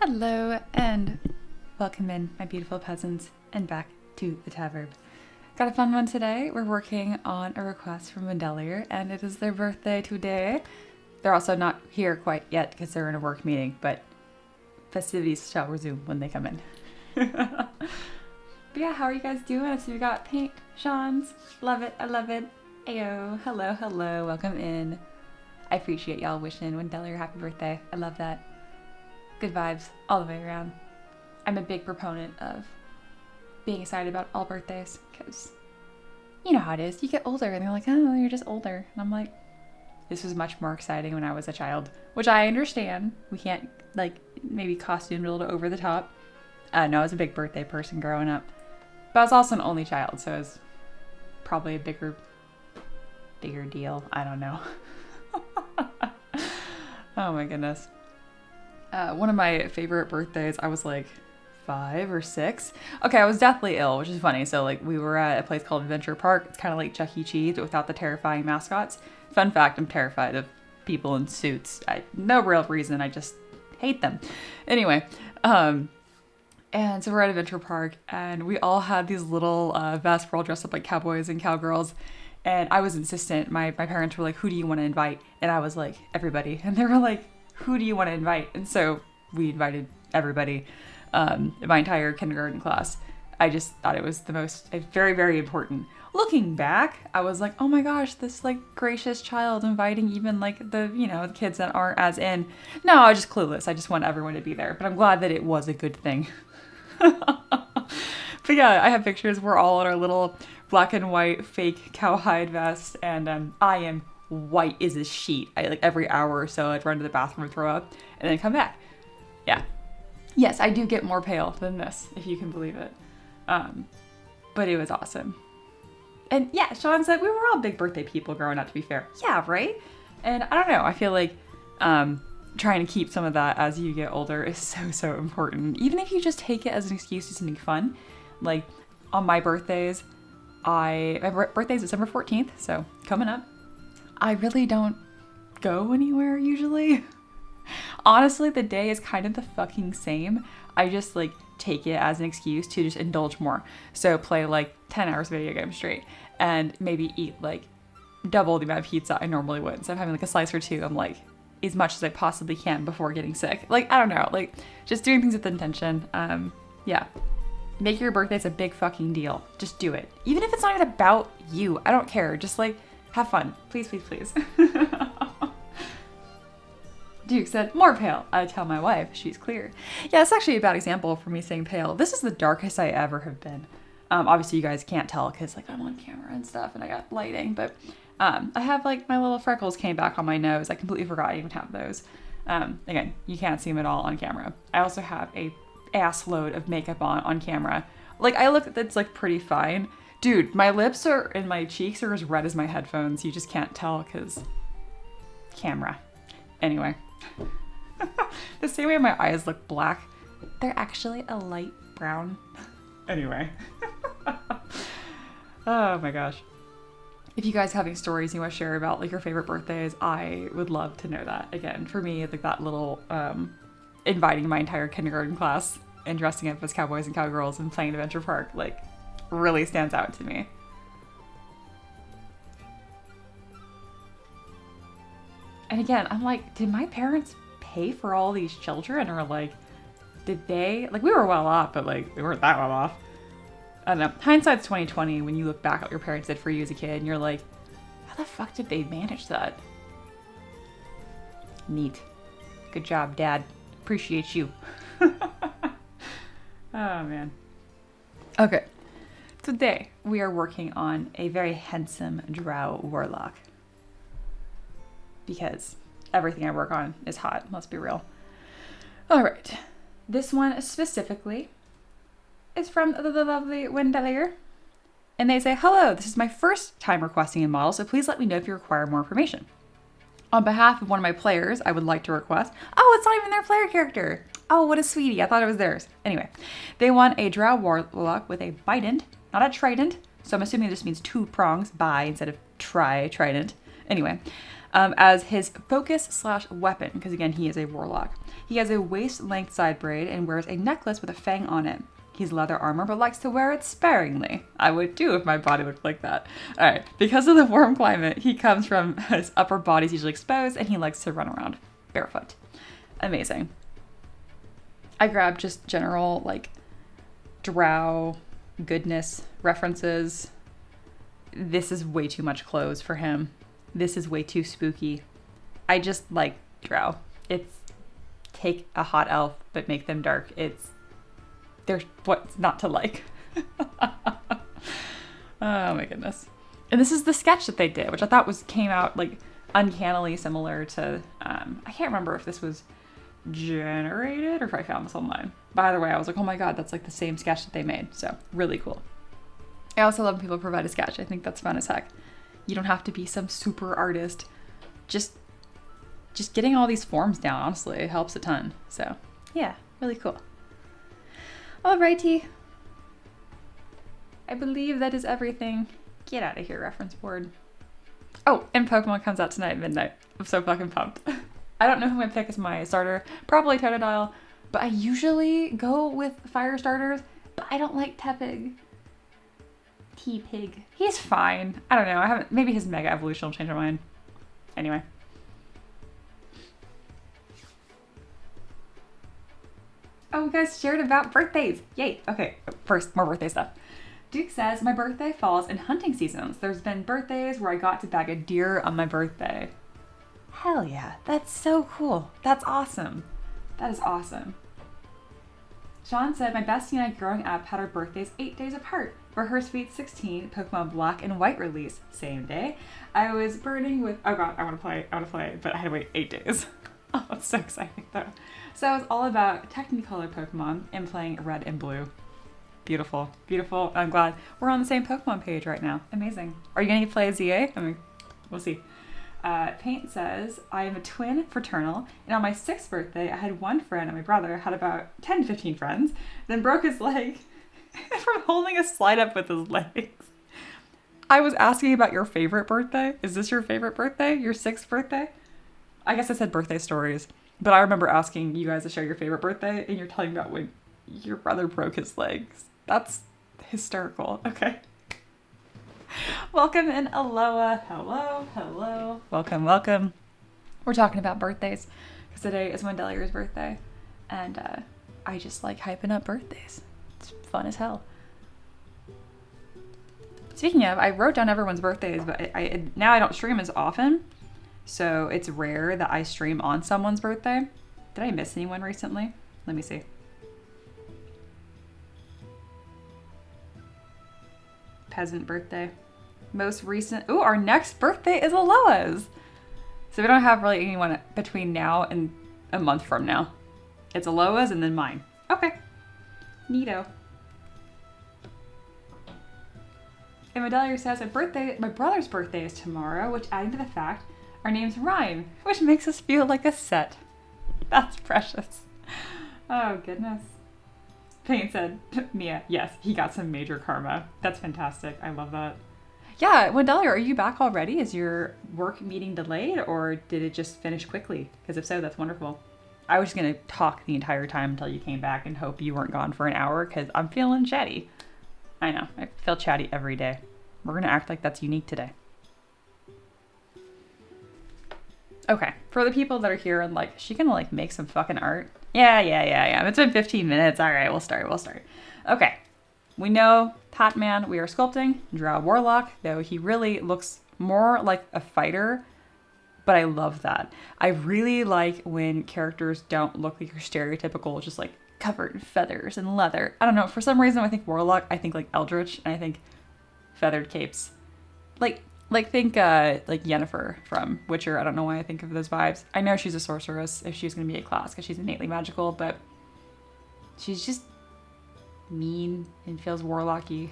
Hello and welcome in, my beautiful peasants, and back to the tavern. Got a fun one today. We're working on a request from Wendelier, and it is their birthday today. They're also not here quite yet because they're in a work meeting, but festivities shall resume when they come in. But yeah, how are you guys doing? So we got paint, Sean's, love it, I love it. Ayo, hello, hello, welcome in. I appreciate y'all wishing Wendelier happy birthday. I love that. Good vibes all the way around. I'm a big proponent of being excited about all birthdays because you know how it is. You get older and they're like, oh, you're just older. And I'm like, this was much more exciting when I was a child, which I understand. We can't like maybe costume a little over the top. No, I was a big birthday person growing up, but I was also an only child, so it was probably a bigger deal. I don't know. Oh my goodness. One of my favorite birthdays, I was like 5 or 6. Okay, I was deathly ill, which is funny. So like we were at a place called Adventure Park. It's kind of like Chuck E. Cheese, but without the terrifying mascots. Fun fact, I'm terrified of people in suits. No real reason, I just hate them. Anyway, and so we're at Adventure Park and we all had these little vests. We're all dressed up like cowboys and cowgirls. And I was insistent. My parents were like, who do you want to invite? And I was like, everybody. And they were like, who do you want to invite? And so we invited everybody, my entire kindergarten class. I just thought it was the most, very, very important. Looking back, I was like, oh my gosh, this like gracious child inviting even like the kids that aren't as in. No, I was just clueless. I just want everyone to be there. But I'm glad that it was a good thing. But yeah, I have pictures. We're all in our little black and white fake cowhide vests. And I am white as a sheet. I like every hour or so I'd run to the bathroom and throw up and then come back. Yeah. Yes, I do get more pale than this, if you can believe it. But it was awesome. And yeah, Sean said we were all big birthday people growing up, to be fair. Yeah, right? And I don't know, I feel like trying to keep some of that as you get older is so important. Even if you just take it as an excuse to something fun. Like on my birthdays, my birthday's December 14th, so coming up. I really don't go anywhere usually. Honestly, the day is kind of the fucking same. I just like take it as an excuse to just indulge more. So play like 10 hours of video games straight and maybe eat like double the amount of pizza I normally would. So I'm having like a slice or two. I'm like as much as I possibly can before getting sick. Like, I don't know, like just doing things with intention. Yeah. Make your birthdays a big fucking deal. Just do it. Even if it's not even about you. I don't care. Just like have fun. Please, please, please. Duke said, more pale. I tell my wife, she's clear. Yeah, it's actually a bad example for me saying pale. This is the darkest I ever have been. Obviously you guys can't tell because like I'm on camera and stuff and I got lighting, but I have like my little freckles came back on my nose. I completely forgot I even have those. Again, you can't see them at all on camera. I also have a ass load of makeup on camera. Like I look, it's like pretty fine. Dude, my lips are and my cheeks are as red as my headphones. You just can't tell because camera. Anyway, the same way my eyes look black, they're actually a light brown. Anyway. Oh my gosh. If you guys have any stories you want to share about like your favorite birthdays, I would love to know that. Again, for me, like that little inviting my entire kindergarten class and dressing up as cowboys and cowgirls and playing Adventure Park, like really stands out to me. And again, I'm like, did my parents pay for all these children? Or like, did they, like we were well off, but like we weren't that well off. I don't know. Hindsight's 2020 when you look back at what your parents did for you as a kid and you're like, how the fuck did they manage that? Neat. Good job, Dad. Appreciate you. Oh man. Okay. Today, we are working on a very handsome Drow Warlock. Because everything I work on is hot, let's be real. Alright, this one specifically is from the lovely Wendelier. And they say, hello, this is my first time requesting a model, so please let me know if you require more information. On behalf of one of my players, I would like to request, oh, it's not even their player character. Oh, what a sweetie, I thought it was theirs. Anyway, they want a Drow Warlock with a bident, not a trident, so I'm assuming it just means 2 prongs, bi instead of trident. Anyway, as his focus/weapon, because again, he is a warlock. He has a waist-length side braid and wears a necklace with a fang on it. He's leather armor, but likes to wear it sparingly. I would too if my body looked like that. All right, because of the warm climate, he comes from his upper body's usually exposed, and he likes to run around barefoot. Amazing. I grabbed just general like Drow goodness references. This is way too much clothes for him. This is way too spooky. I just like Drow. It's take a hot elf but make them dark. There's what's not to like. Oh my goodness. And this is the sketch that they did, which I thought came out like uncannily similar to, I can't remember if this was generated or if I found this online. By the way, I was like, oh my God, that's like the same sketch that they made. So really cool. I also love when people provide a sketch. I think that's fun as heck. You don't have to be some super artist. Just getting all these forms down, honestly, it helps a ton. So yeah, really cool. Alrighty. I believe that is everything. Get out of here, reference board. Oh, and Pokemon comes out tonight at midnight. I'm so fucking pumped. I don't know who I pick as my starter. Probably Totodile, but I usually go with fire starters, but I don't like Tepig. T-Pig. He's fine. I don't know. Maybe his Mega Evolution will change my mind. Anyway. Oh, you guys shared about birthdays. Yay. Okay, first, more birthday stuff. Duke says, my birthday falls in hunting seasons. There's been birthdays where I got to bag a deer on my birthday. Hell yeah. That's so cool. That's awesome. That is awesome. Sean said, my bestie and I growing up had our birthdays 8 days apart. For her sweet 16 Pokemon Black and White release, same day, I was burning with, oh God, I want to play, but I had to wait 8 days. Oh, that's so exciting though. So it was all about Technicolor Pokemon and playing Red and Blue. Beautiful, beautiful. I'm glad we're on the same Pokemon page right now. Amazing. Are you going to play ZA? I mean, we'll see. Paint says, I am a twin fraternal, and on my 6th birthday, I had one friend and my brother had about 10 to 15 friends, then broke his leg from holding a slide up with his legs. I was asking about your favorite birthday. Is this your favorite birthday? Your 6th birthday? I guess I said birthday stories, but I remember asking you guys to share your favorite birthday, and you're telling about when your brother broke his legs. That's hysterical. Okay. Welcome and aloha. Hello, hello. Welcome, welcome. We're talking about birthdays because today is Wendelier's birthday, and I just like hyping up birthdays. It's fun as hell. Speaking of, I wrote down everyone's birthdays, but now I don't stream as often, so it's rare that I stream on someone's birthday. Did I miss anyone recently? Let me see. Peasant birthday. Most recent. Ooh, our next birthday is Aloha's. So we don't have really anyone between now and a month from now. It's Aloha's and then mine. Okay. Neato. And Medallier says, my brother's birthday is tomorrow, which adding to the fact, our names rhyme, which makes us feel like a set. That's precious. Oh, goodness. Payne said, Mia, yes, he got some major karma. That's fantastic. I love that. Yeah, Wendelia, are you back already? Is your work meeting delayed, or did it just finish quickly? Because if so, that's wonderful. I was just going to talk the entire time until you came back and hope you weren't gone for an hour, because I'm feeling chatty. I know, I feel chatty every day. We're going to act like that's unique today. Okay, for the people that are here and like, is she going to like make some fucking art? Yeah. It's been 15 minutes. All right, we'll start. Okay, we know Patman, we are sculpting Drow Warlock, though he really looks more like a fighter, but I love that. I really like when characters don't look like your stereotypical, just like covered in feathers and leather. I don't know, for some reason I think Warlock, I think like Eldritch, and I think feathered capes. Like think like Yennefer from Witcher. I don't know why I think of those vibes. I know she's a sorceress if she's going to be a class because she's innately magical, but she's just mean and feels warlocky.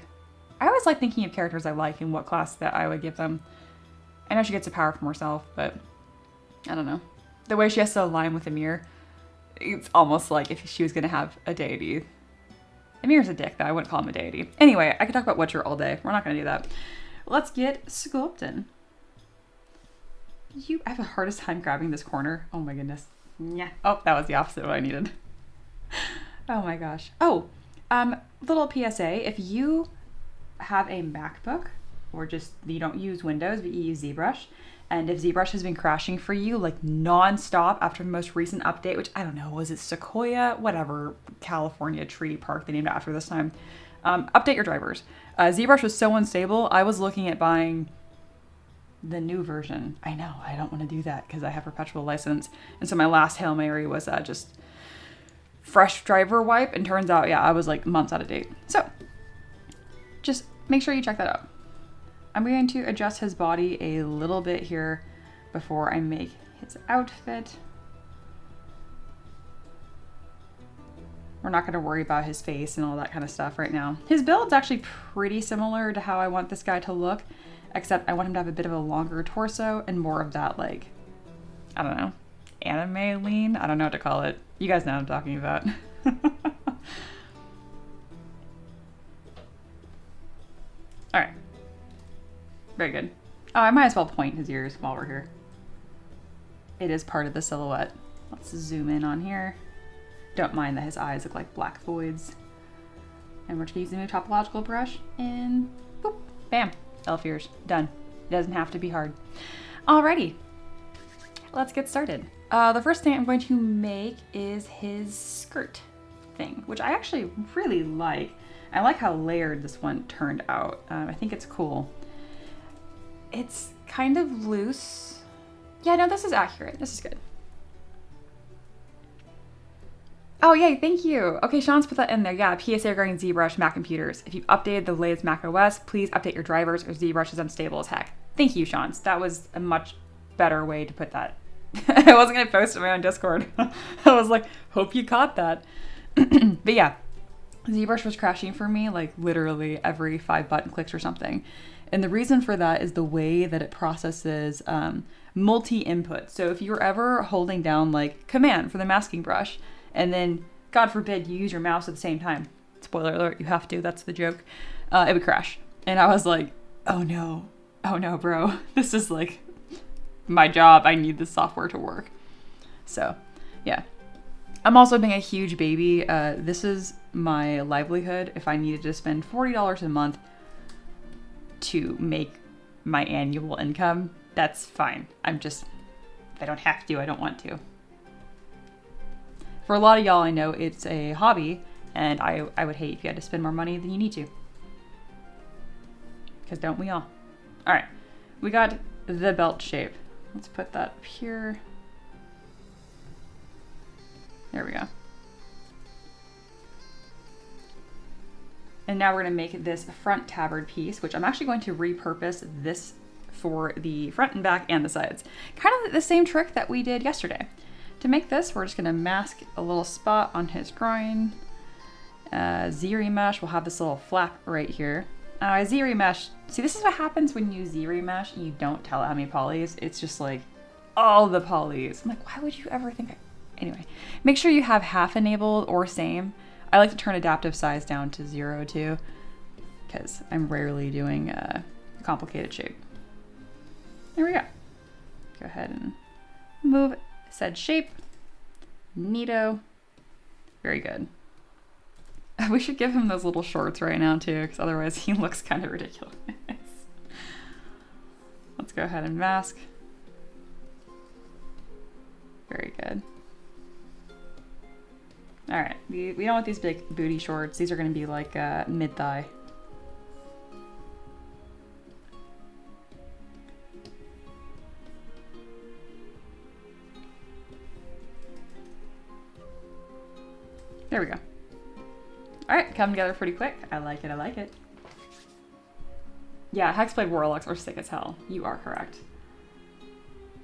I always like thinking of characters I like and what class that I would give them. I know she gets the power from herself, but I don't know. The way she has to align with Emir, it's almost like if she was going to have a deity. Emir's a dick, though. I wouldn't call him a deity. Anyway, I could talk about Witcher all day. We're not going to do that. Let's get sculpting. I have the hardest time grabbing this corner. Oh my goodness. Yeah. Oh, that was the opposite of what I needed. Oh my gosh. Oh, little PSA. If you have a MacBook or just you don't use Windows, but you use ZBrush, and if ZBrush has been crashing for you like nonstop after the most recent update, which I don't know, was it Sequoia? Whatever California tree park they named after this time. Update your drivers. ZBrush was so unstable, I was looking at buying the new version. I know, I don't want to do that because I have perpetual license. And so my last Hail Mary was just fresh driver wipe, and turns out, yeah, I was like months out of date. So just make sure you check that out. I'm going to adjust his body a little bit here before I make his outfit. We're not going to worry about his face and all that kind of stuff right now. His build's actually pretty similar to how I want this guy to look, except I want him to have a bit of a longer torso and more of that, like, I don't know, anime lean? I don't know what to call it. You guys know what I'm talking about. All right. Very good. Oh, I might as well point his ears while we're here. It is part of the silhouette. Let's zoom in on here. Don't mind that his eyes look like black voids. And we're just gonna use the new topological brush and boop, bam, elf ears, done. It doesn't have to be hard. Alrighty, let's get started. The first thing I'm going to make is his skirt thing, which I actually really like. I like how layered this one turned out. I think it's cool. It's kind of loose. Yeah, no, this is accurate. This is good. Oh, yay, thank you. Okay, Sean's put that in there. Yeah, PSA regarding ZBrush Mac computers. If you've updated the latest Mac OS, please update your drivers or ZBrush is unstable as heck. Thank you, Sean. That was a much better way to put that. I wasn't going to post it on my own Discord. I was like, hope you caught that. But yeah, ZBrush was crashing for me like literally every 5 button clicks or something. And the reason for that is the way that it processes multi-input. So if you're ever holding down like Command for the masking brush, and then, God forbid, you use your mouse at the same time. Spoiler alert, you have to, that's the joke. It would crash. And I was like, oh no, bro. This is like my job. I need this software to work. So, yeah. I'm also being a huge baby. This is my livelihood. If I needed to spend $40 a month to make my annual income, that's fine. If I don't have to, I don't want to. For a lot of y'all, I know it's a hobby, and I would hate if you had to spend more money than you need to. Because don't we all? All right, we got the belt shape. Let's put that up here. There we go. And now we're gonna make this front tabard piece, which I'm actually going to repurpose this for the front and back and the sides. Kind of the same trick that we did yesterday. To make this, we're just gonna mask a little spot on his groin. Z-remesh, we'll have this little flap right here. Z-remesh, see, this is what happens when you use Z-remesh and you don't tell it how many polys. It's just like all the polys. I'm like, why would you ever think Anyway, make sure you have half enabled or same. I like to turn adaptive size down to 0 too, because I'm rarely doing a complicated shape. There we go. Go ahead and move said shape. Neato. Very good. We should give him those little shorts right now too, because otherwise he looks kind of ridiculous. Let's go ahead and mask. Very good. All right, we don't want these big booty shorts. These are going to be like mid-thigh. There we go. All right, come together pretty quick. I like it, I like it. Yeah, Hexblade Warlocks are sick as hell. You are correct.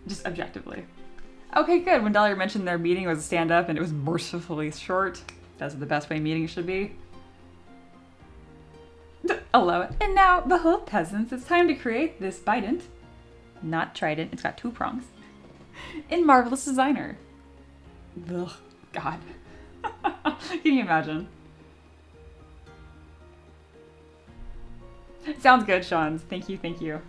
Just objectively. Okay, good. When Dahlia mentioned their meeting was a stand-up and it was mercifully short. That's the best way meetings should be. Allow it. And now, behold, peasants, it's time to create this bident, not trident, it's got 2 prongs, in Marvelous Designer. Ugh, God. Can you imagine? Sounds good, Sean. Thank you, thank you.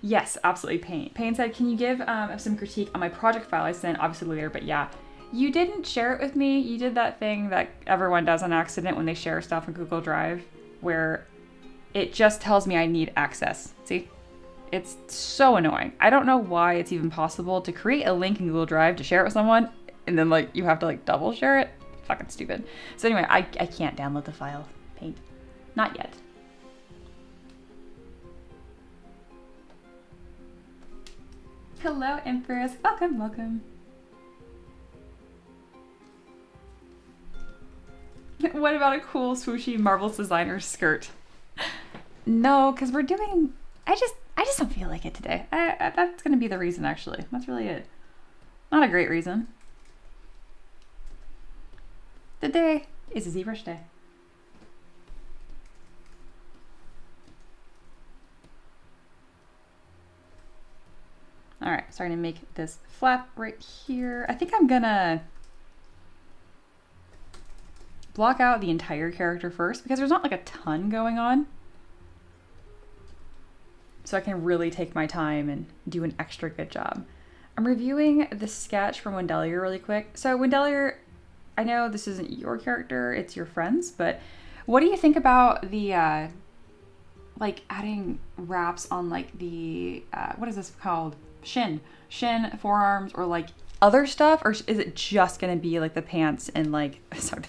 Yes, absolutely, Payne. Payne said, can you give some critique on my project file I sent, obviously later, but yeah. You didn't share it with me. You did that thing that everyone does on accident when they share stuff in Google Drive, where it just tells me I need access. See? It's so annoying. I don't know why it's even possible to create a link in Google Drive to share it with someone, and then like you have to like double share it. Fucking stupid. So anyway, I can't download the file, Paint. Not yet. Hello, Empress. Welcome, welcome. What about a cool swooshy Marvelous designer skirt? No, because we're doing... I just don't feel like it today. That's going to be the reason, actually. That's really it. Not a great reason. Today is a ZBrush day. All right, starting to make this flap right here. I think I'm gonna block out the entire character first because there's not like a ton going on. So I can really take my time and do an extra good job. I'm reviewing the sketch from Wendelier really quick. So Wendelier, I know this isn't your character, it's your friend's, but what do you think about the, like adding wraps on like the, what is this called? Shin, forearms, or like other stuff? Or is it just gonna be like the pants and like, sorry,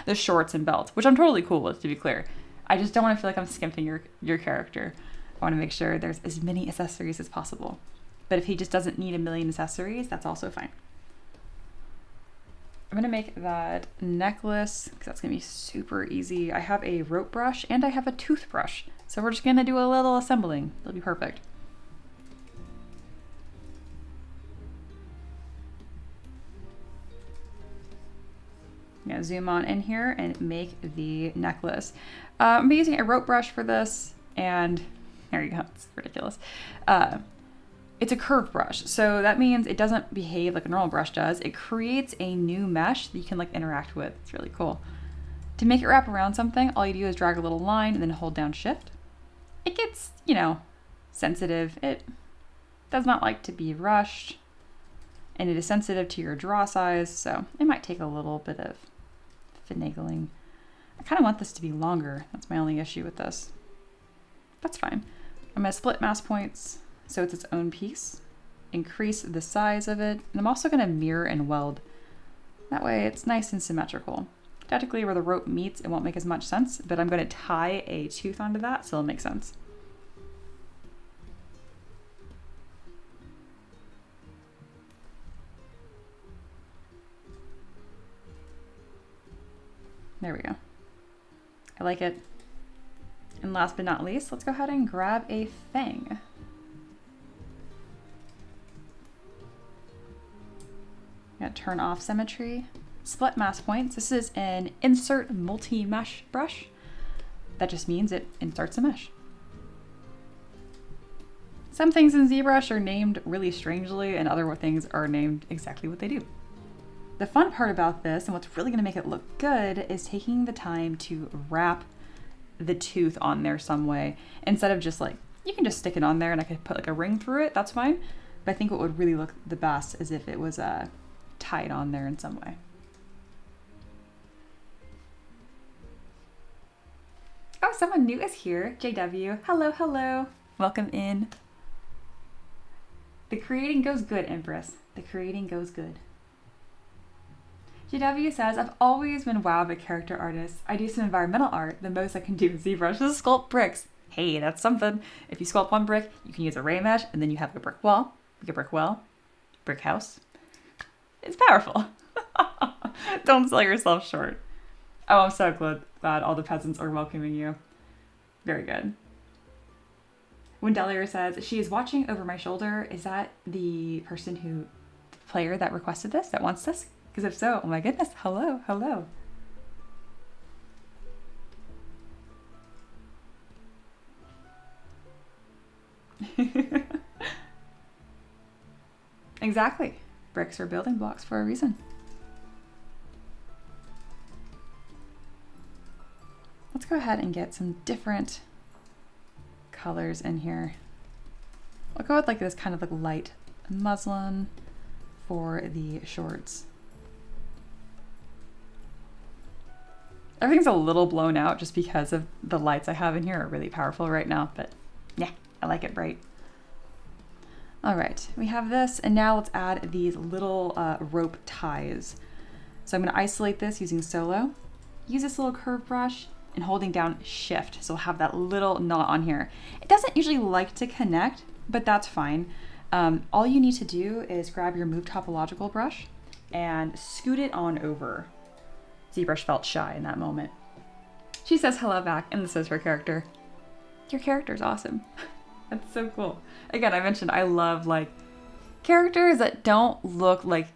the shorts and belt, which I'm totally cool with, to be clear. I just don't wanna feel like I'm skimping your character. I wanna make sure there's as many accessories as possible. But if he just doesn't need a million accessories, that's also fine. I'm gonna make that necklace because that's gonna be super easy. I have a rope brush and I have a toothbrush. So we're just gonna do a little assembling. It'll be perfect. I'm gonna zoom on in here and make the necklace. I'm using a rope brush for this, and there you go, it's ridiculous. It's a curved brush, so that means it doesn't behave like a normal brush does. It creates a new mesh that you can like interact with. It's really cool. To make it wrap around something, all you do is drag a little line and then hold down Shift. It gets, you know, sensitive. It does not like to be rushed, and it is sensitive to your draw size, so it might take a little bit of finagling. I kind of want this to be longer. That's my only issue with this. That's fine. I'm gonna split mass points so it's its own piece, increase the size of it, and I'm also gonna mirror and weld. That way it's nice and symmetrical. Technically where the rope meets, it won't make as much sense, but I'm gonna tie a tooth onto that so it'll make sense. There we go. I like it. And last but not least, let's go ahead and grab a fang. Gonna turn off symmetry, split mass points. This is an insert multi-mesh brush. That just means it inserts a mesh. Some things in ZBrush are named really strangely and other things are named exactly what they do. The fun part about this, and what's really gonna make it look good, is taking the time to wrap the tooth on there some way. Instead of just like, you can just stick it on there and I could put like a ring through it, that's fine. But I think what would really look the best is if it was tied on there in some way. Oh, someone new is here. JW, hello, hello. Welcome in. The creating goes good, Empress. The creating goes good. JW says, I've always been wowed by character artists. I do some environmental art. The most I can do with ZBrush is sculpt bricks. Hey, that's something. If you sculpt one brick, you can use a ray mesh, and then you have a brick wall. Like a brick well, brick house. It's powerful. Don't sell yourself short. Oh, I'm so glad all the peasants are welcoming you. Very good. Wendelier says, she is watching over my shoulder. Is that the person the player that requested this, that wants this? Because if so, oh my goodness, hello, hello. Exactly. Bricks are building blocks for a reason. Let's go ahead and get some different colors in here. I'll go with like this kind of like light muslin for the shorts. Everything's a little blown out just because of the lights I have in here are really powerful right now, but yeah, I like it bright. All right, we have this, and now let's add these little rope ties. So I'm gonna isolate this using Solo, use this little curve brush, and holding down Shift, so we'll have that little knot on here. It doesn't usually like to connect, but that's fine. All you need to do is grab your Move Topological brush and scoot it on over. ZBrush felt shy in that moment. She says hello back, and this is her character. Your character's awesome. That's so cool. Again, I mentioned I love like characters that don't look like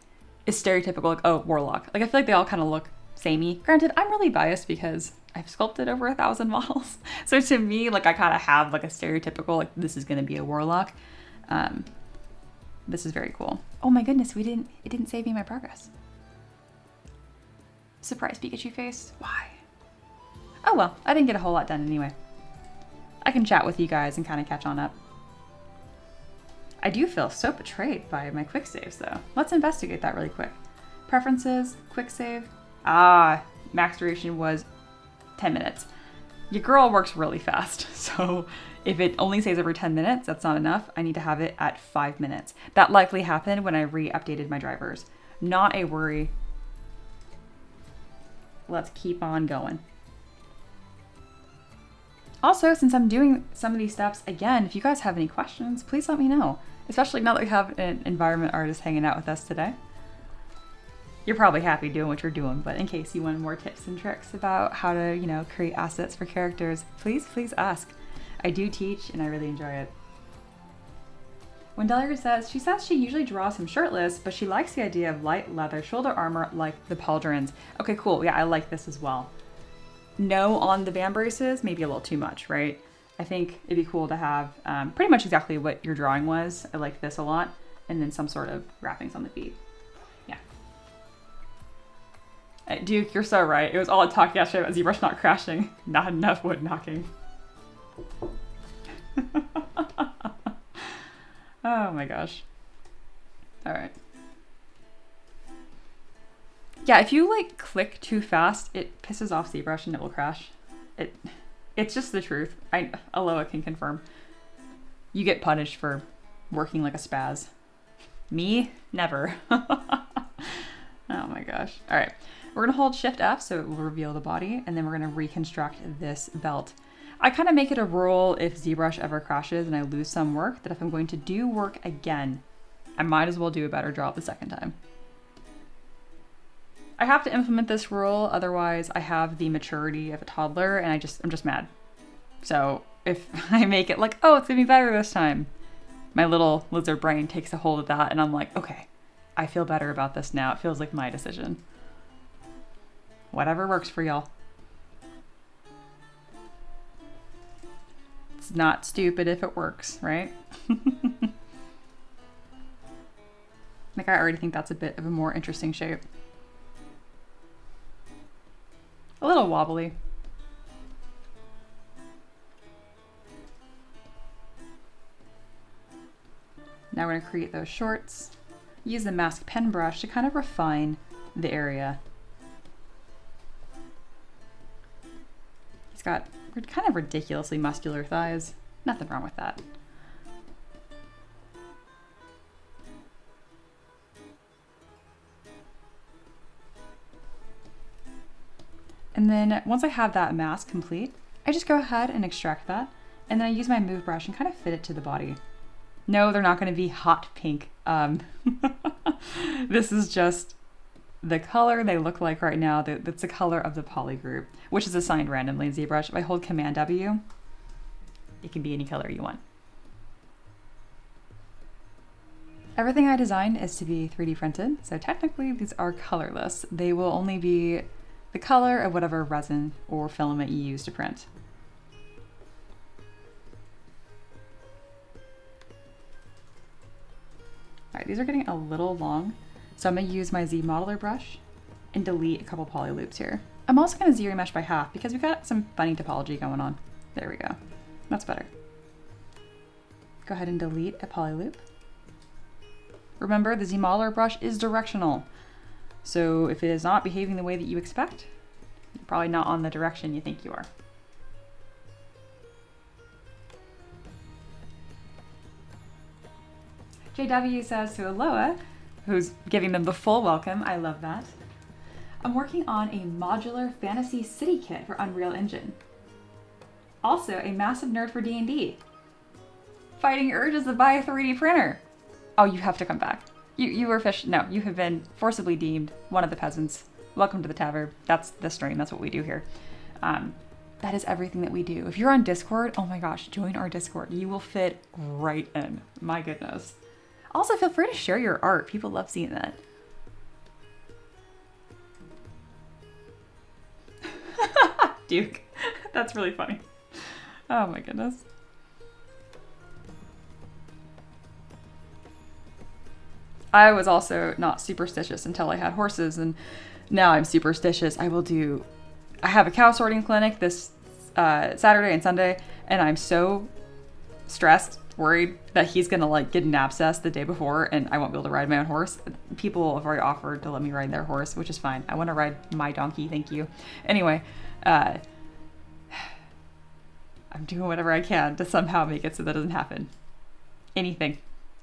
is stereotypical, like, oh, Warlock. Like I feel like they all kind of look samey. Granted, I'm really biased because I've sculpted over 1,000 models. So to me, like I kind of have like a stereotypical, like this is gonna be a Warlock. This is very cool. Oh my goodness, it didn't save me my progress. Surprise Pikachu face? Why? Oh well, I didn't get a whole lot done anyway. I can chat with you guys and kind of catch on up. I do feel so betrayed by my quick saves though. Let's investigate that really quick. Preferences, quick save. Ah, max duration was 10 minutes. Your girl works really fast, so if it only saves every 10 minutes, that's not enough. I need to have it at 5 minutes. That likely happened when I re-updated my drivers. Not a worry. Let's keep on going. Also, since I'm doing some of these steps, again, if you guys have any questions, please let me know. Especially now that we have an environment artist hanging out with us today. You're probably happy doing what you're doing, but in case you want more tips and tricks about how to, you know, create assets for characters, please ask. I do teach and I really enjoy it. When Delia says she usually draws him shirtless, but she likes the idea of light leather shoulder armor like the pauldrons. Okay, cool. Yeah, I like this as well. No on the band braces, maybe a little too much, right? I think it'd be cool to have pretty much exactly what your drawing was. I like this a lot. And then some sort of wrappings on the feet. Yeah. Duke, you're so right. It was all a talk yesterday about ZBrush not crashing. Not enough wood knocking. Oh my gosh. All right. Yeah, if you like click too fast, it pisses off ZBrush and it will crash. It's just the truth. Aloha can confirm. You get punished for working like a spaz. Me? Never. Oh my gosh. All right. We're gonna hold Shift F so it will reveal the body, and then we're gonna reconstruct this belt. I kind of make it a rule if ZBrush ever crashes and I lose some work, that if I'm going to do work again, I might as well do a better job the second time. I have to implement this rule, otherwise I have the maturity of a toddler and I'm just mad. So if I make it like, oh, it's gonna be better this time, my little lizard brain takes a hold of that and I'm like, okay, I feel better about this now. It feels like my decision. Whatever works for y'all. It's not stupid if it works, right? Like I already think that's a bit of a more interesting shape. A little wobbly. Now we're going to create those shorts. Use the mask pen brush to kind of refine the area. He's got kind of ridiculously muscular thighs. Nothing wrong with that. And then once I have that mask complete, I just go ahead and extract that. And then I use my move brush and kind of fit it to the body. No, they're not going to be hot pink. This is just the color they look like right now. That's the color of the poly group, which is assigned randomly in ZBrush. If I hold Command W, it can be any color you want. Everything I designed is to be 3D printed, so technically these are colorless. They will only be the color of whatever resin or filament you use to print. All right, these are getting a little long, so I'm gonna use my Z modeler brush and delete a couple poly loops here. I'm also gonna zero mesh by half because we've got some funny topology going on. There we go, that's better. go ahead and delete a poly loop. Remember, the Z-Modeler brush is directional. So if it is not behaving the way that you expect, you're probably not on the direction you think you are. JW says to Aloha, who's giving them the full welcome, I love that. I'm working on a modular fantasy city kit for Unreal Engine. Also, a massive nerd for D&D. Fighting urges to buy a 3D printer. Oh, you have to come back. You were fish. No, you have been forcibly deemed one of the peasants. Welcome to the tavern. That's the stream. That's what we do here. That is everything that we do. If you're on Discord, oh my gosh, join our Discord. You will fit right in. My goodness. Also, feel free to share your art. People love seeing that. Duke. That's really funny. Oh my goodness. I was also not superstitious until I had horses, and now I'm superstitious. I have a cow sorting clinic this Saturday and Sunday, and I'm so stressed, worried that he's gonna like get an abscess the day before and I won't be able to ride my own horse. People have already offered to let me ride their horse, which is fine. I want to ride my donkey, thank you. Anyway, I'm doing whatever I can to somehow make it so that doesn't happen. Anything.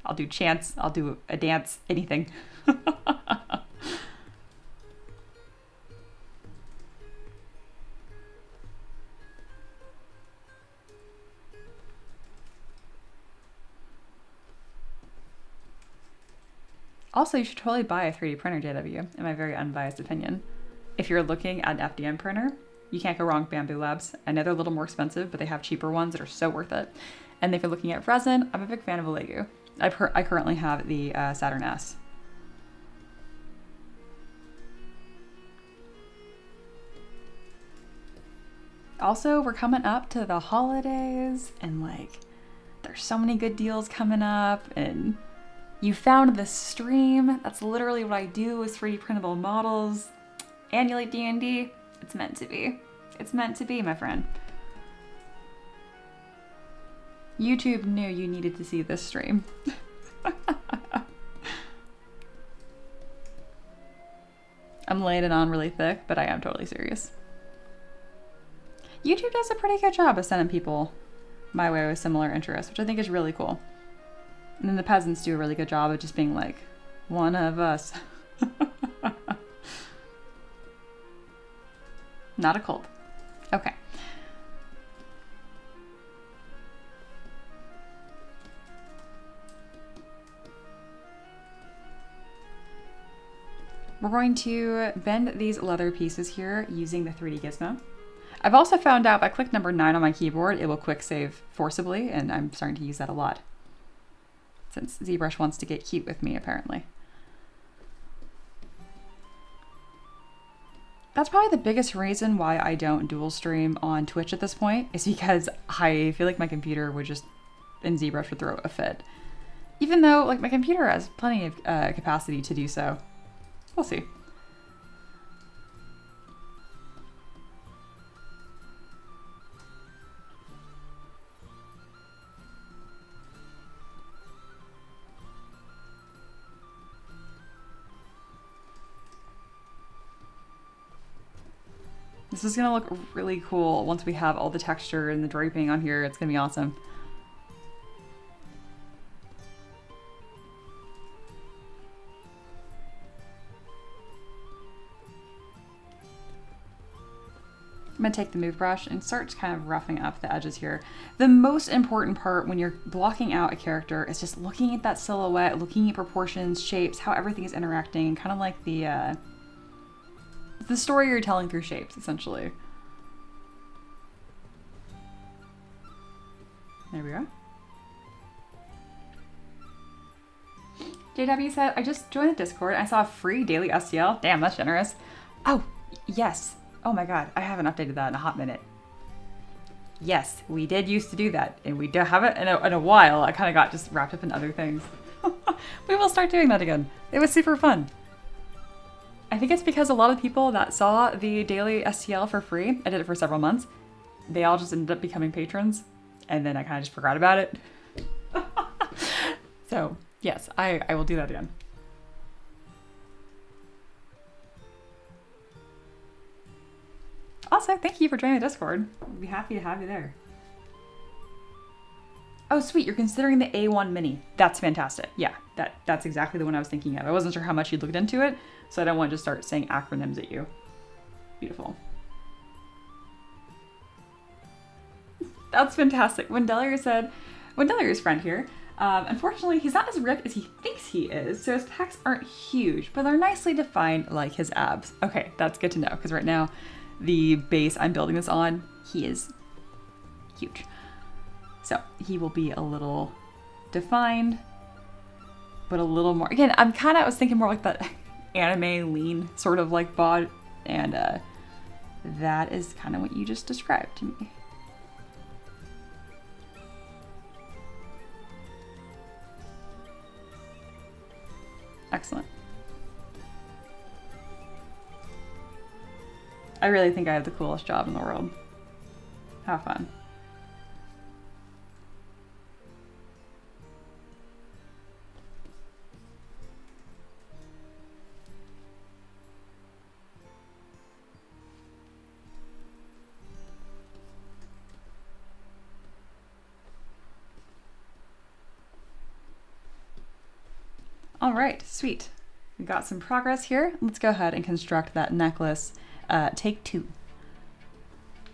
I'll do chants, I'll do a dance, anything. Also, you should totally buy a 3D printer, JW, in my very unbiased opinion. If you're looking at an FDM printer, you can't go wrong with Bamboo Labs. I know they're a little more expensive, but they have cheaper ones that are so worth it. And if you're looking at resin, I'm a big fan of Legu. I currently have the Saturn S. Also, we're coming up to the holidays, and like, there's so many good deals coming up, and you found the stream. That's literally what I do is 3D printable models. And you like D&D. It's meant to be. It's meant to be, my friend. YouTube knew you needed to see this stream. I'm laying it on really thick, but I am totally serious. YouTube does a pretty good job of sending people my way with similar interests, which I think is really cool. And then the peasants do a really good job of just being like, one of us. Not a cult. Okay. We're going to bend these leather pieces here using the 3D gizmo. I've also found out if I click number 9 on my keyboard, it will quick save forcibly, and I'm starting to use that a lot. Since ZBrush wants to get cute with me, apparently. That's probably the biggest reason why I don't dual stream on Twitch at this point, is because I feel like my computer would just, and ZBrush would throw a fit. Even though, like, my computer has plenty of capacity to do so. We'll see. This is gonna look really cool once we have all the texture and the draping on here. It's gonna be awesome. I'm gonna take the move brush and start kind of roughing up the edges here. The most important part when you're blocking out a character is just looking at that silhouette, looking at proportions, shapes, how everything is interacting, kind of like the story you're telling through shapes, essentially. There we go. JW said, I just joined the Discord and I saw a free daily STL. Damn, that's generous. Oh, yes. Oh my god, I haven't updated that in a hot minute. Yes, we did used to do that, and we haven't in a while. I kind of got just wrapped up in other things. We will start doing that again. It was super fun. I think it's because a lot of people that saw the daily STL for free, I did it for several months, they all just ended up becoming patrons, and then I kind of just forgot about it. So yes, I will do that again. Also, thank you for joining the Discord. I'd be happy to have you there. Oh, sweet, you're considering the A1 Mini. That's fantastic. Yeah, that's exactly the one I was thinking of. I wasn't sure how much you'd looked into it, so I don't want to just start saying acronyms at you. Beautiful. That's fantastic. Wendelier's friend here. Unfortunately, he's not as ripped as he thinks he is, so his pecs aren't huge, but they're nicely defined like his abs. Okay, that's good to know, because right now, the base I'm building this on, he is huge. So he will be a little defined, but a little more, again, I was thinking more like that anime lean sort of like bod, and that is kind of what you just described to me. Excellent. I really think I have the coolest job in the world. Have fun. All right, sweet. We got some progress here. Let's go ahead and construct that necklace. Take 2.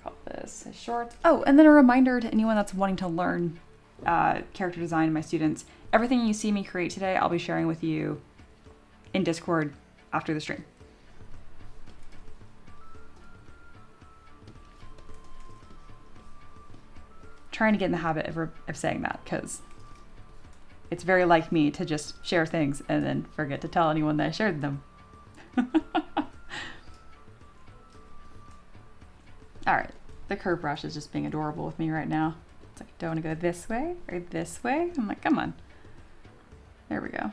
Call this a short. Oh, and then a reminder to anyone that's wanting to learn character design, my students. Everything you see me create today, I'll be sharing with you in Discord after the stream. Trying to get in the habit of saying that, because it's very like me to just share things and then forget to tell anyone that I shared them. All right, the curve brush is just being adorable with me right now. It's like, do I want to go this way or this way? I'm like, come on. There we go.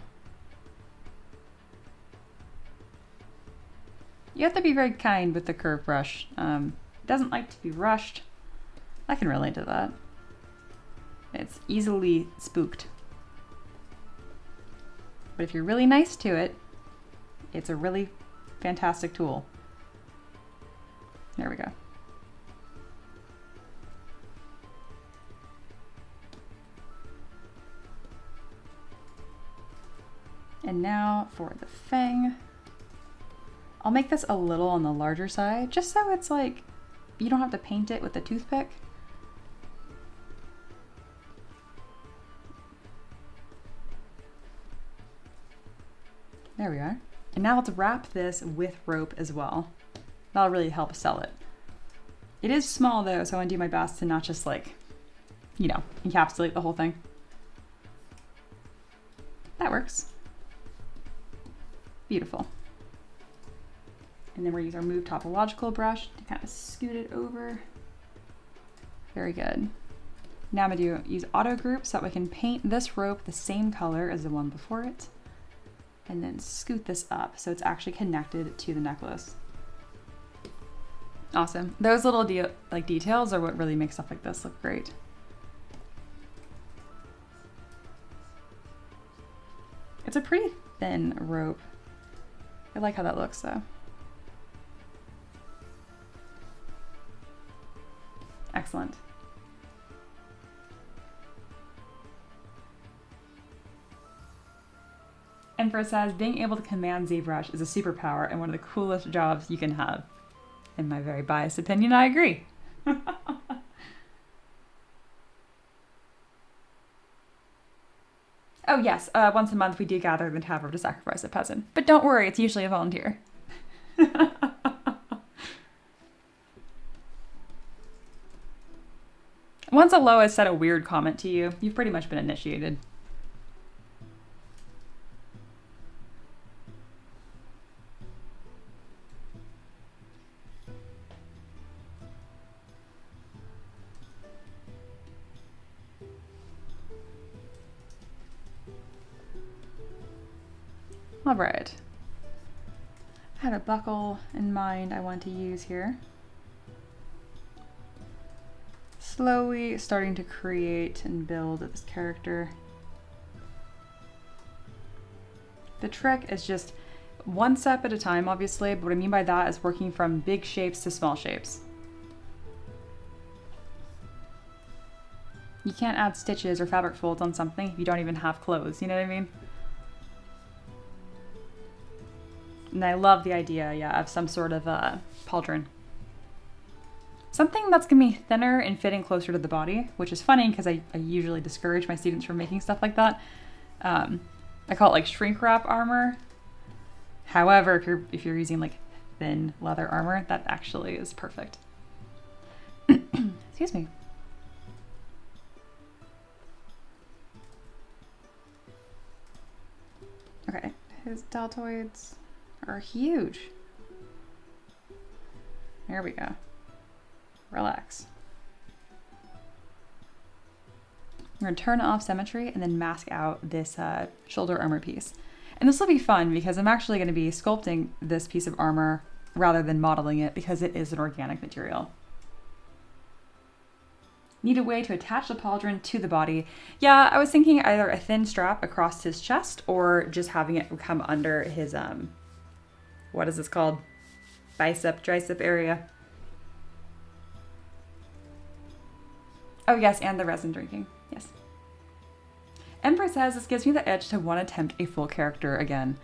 You have to be very kind with the curve brush. It doesn't like to be rushed. I can relate to that. It's easily spooked. But if you're really nice to it, it's a really fantastic tool. There we go. And now for the fang. I'll make this a little on the larger side, just so it's like, you don't have to paint it with a toothpick. There we are. And now let's wrap this with rope as well. That'll really help sell it. It is small though, so I want to do my best to not just like, you know, encapsulate the whole thing. That works. Beautiful. And then we're going to use our Move Topological brush to kind of scoot it over. Very good. Now I'm going to use Auto Group so that we can paint this rope the same color as the one before it. And then scoot this up so it's actually connected to the necklace. Awesome. Those little details are what really makes stuff like this look great. It's a pretty thin rope. I like how that looks though. Excellent. Empress says, being able to command ZBrush is a superpower and one of the coolest jobs you can have. In my very biased opinion, I agree. Oh yes, once a month we do gather in the tavern to sacrifice a peasant. But don't worry, it's usually a volunteer. Once Aloha has said a weird comment to you, you've pretty much been initiated. All right. I had a buckle in mind I want to use here. Slowly starting to create and build this character. The trick is just one step at a time, obviously, but what I mean by that is working from big shapes to small shapes. You can't add stitches or fabric folds on something if you don't even have clothes, you know what I mean? And I love the idea, yeah, of some sort of pauldron. Something that's gonna be thinner and fitting closer to the body, which is funny because I usually discourage my students from making stuff like that. I call it like shrink wrap armor. However, if you're using like thin leather armor, that actually is perfect. Excuse me. Okay, his deltoids are huge. There we go. Relax. We're gonna turn off symmetry and then mask out this shoulder armor piece. And this will be fun because I'm actually gonna be sculpting this piece of armor rather than modeling it because it is an organic material. Need a way to attach the pauldron to the body. Yeah, I was thinking either a thin strap across his chest or just having it come under his, what is this called? Bicep, tricep area. Oh yes, and the resin drinking, yes. Empress says, this gives me the itch to want to attempt a full character again.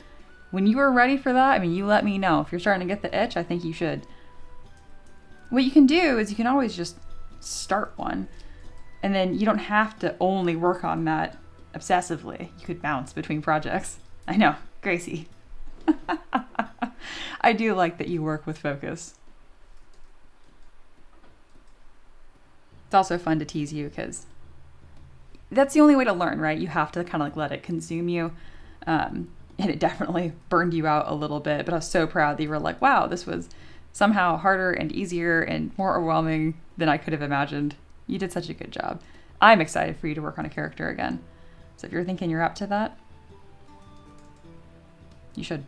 When you are ready for that, I mean, you let me know. If you're starting to get the itch, I think you should. What you can do is you can always just start one, and then you don't have to only work on that obsessively. You could bounce between projects. I know, Gracie. I do like that you work with focus. It's also fun to tease you because that's the only way to learn, right? You have to kind of like let it consume you. And it definitely burned you out a little bit, but I was so proud that you were like, wow, this was somehow harder and easier and more overwhelming than I could have imagined. You did such a good job. I'm excited for you to work on a character again. So if you're thinking you're up to that, you should.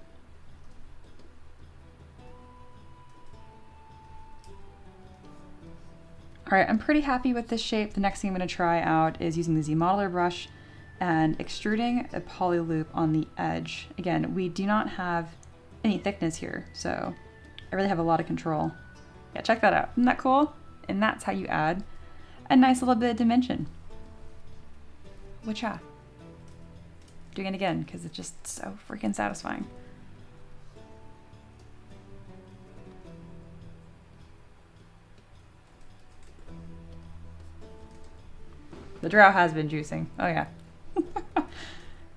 All right, I'm pretty happy with this shape. The next thing I'm gonna try out is using the ZModeler brush and extruding a poly loop on the edge. Again, we do not have any thickness here, so I really have a lot of control. Yeah, check that out. Isn't that cool? And that's how you add a nice little bit of dimension. Whatcha? Doing it again, because it's just so freaking satisfying. The Drow has been juicing. Oh yeah.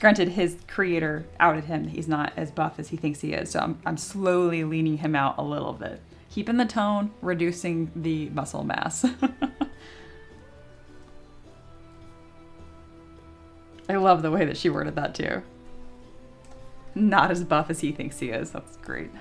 Granted, his creator outed him. He's not as buff as he thinks he is, so I'm slowly leaning him out a little bit. Keeping the tone, reducing the muscle mass. I love the way that she worded that too. Not as buff as he thinks he is. That's great.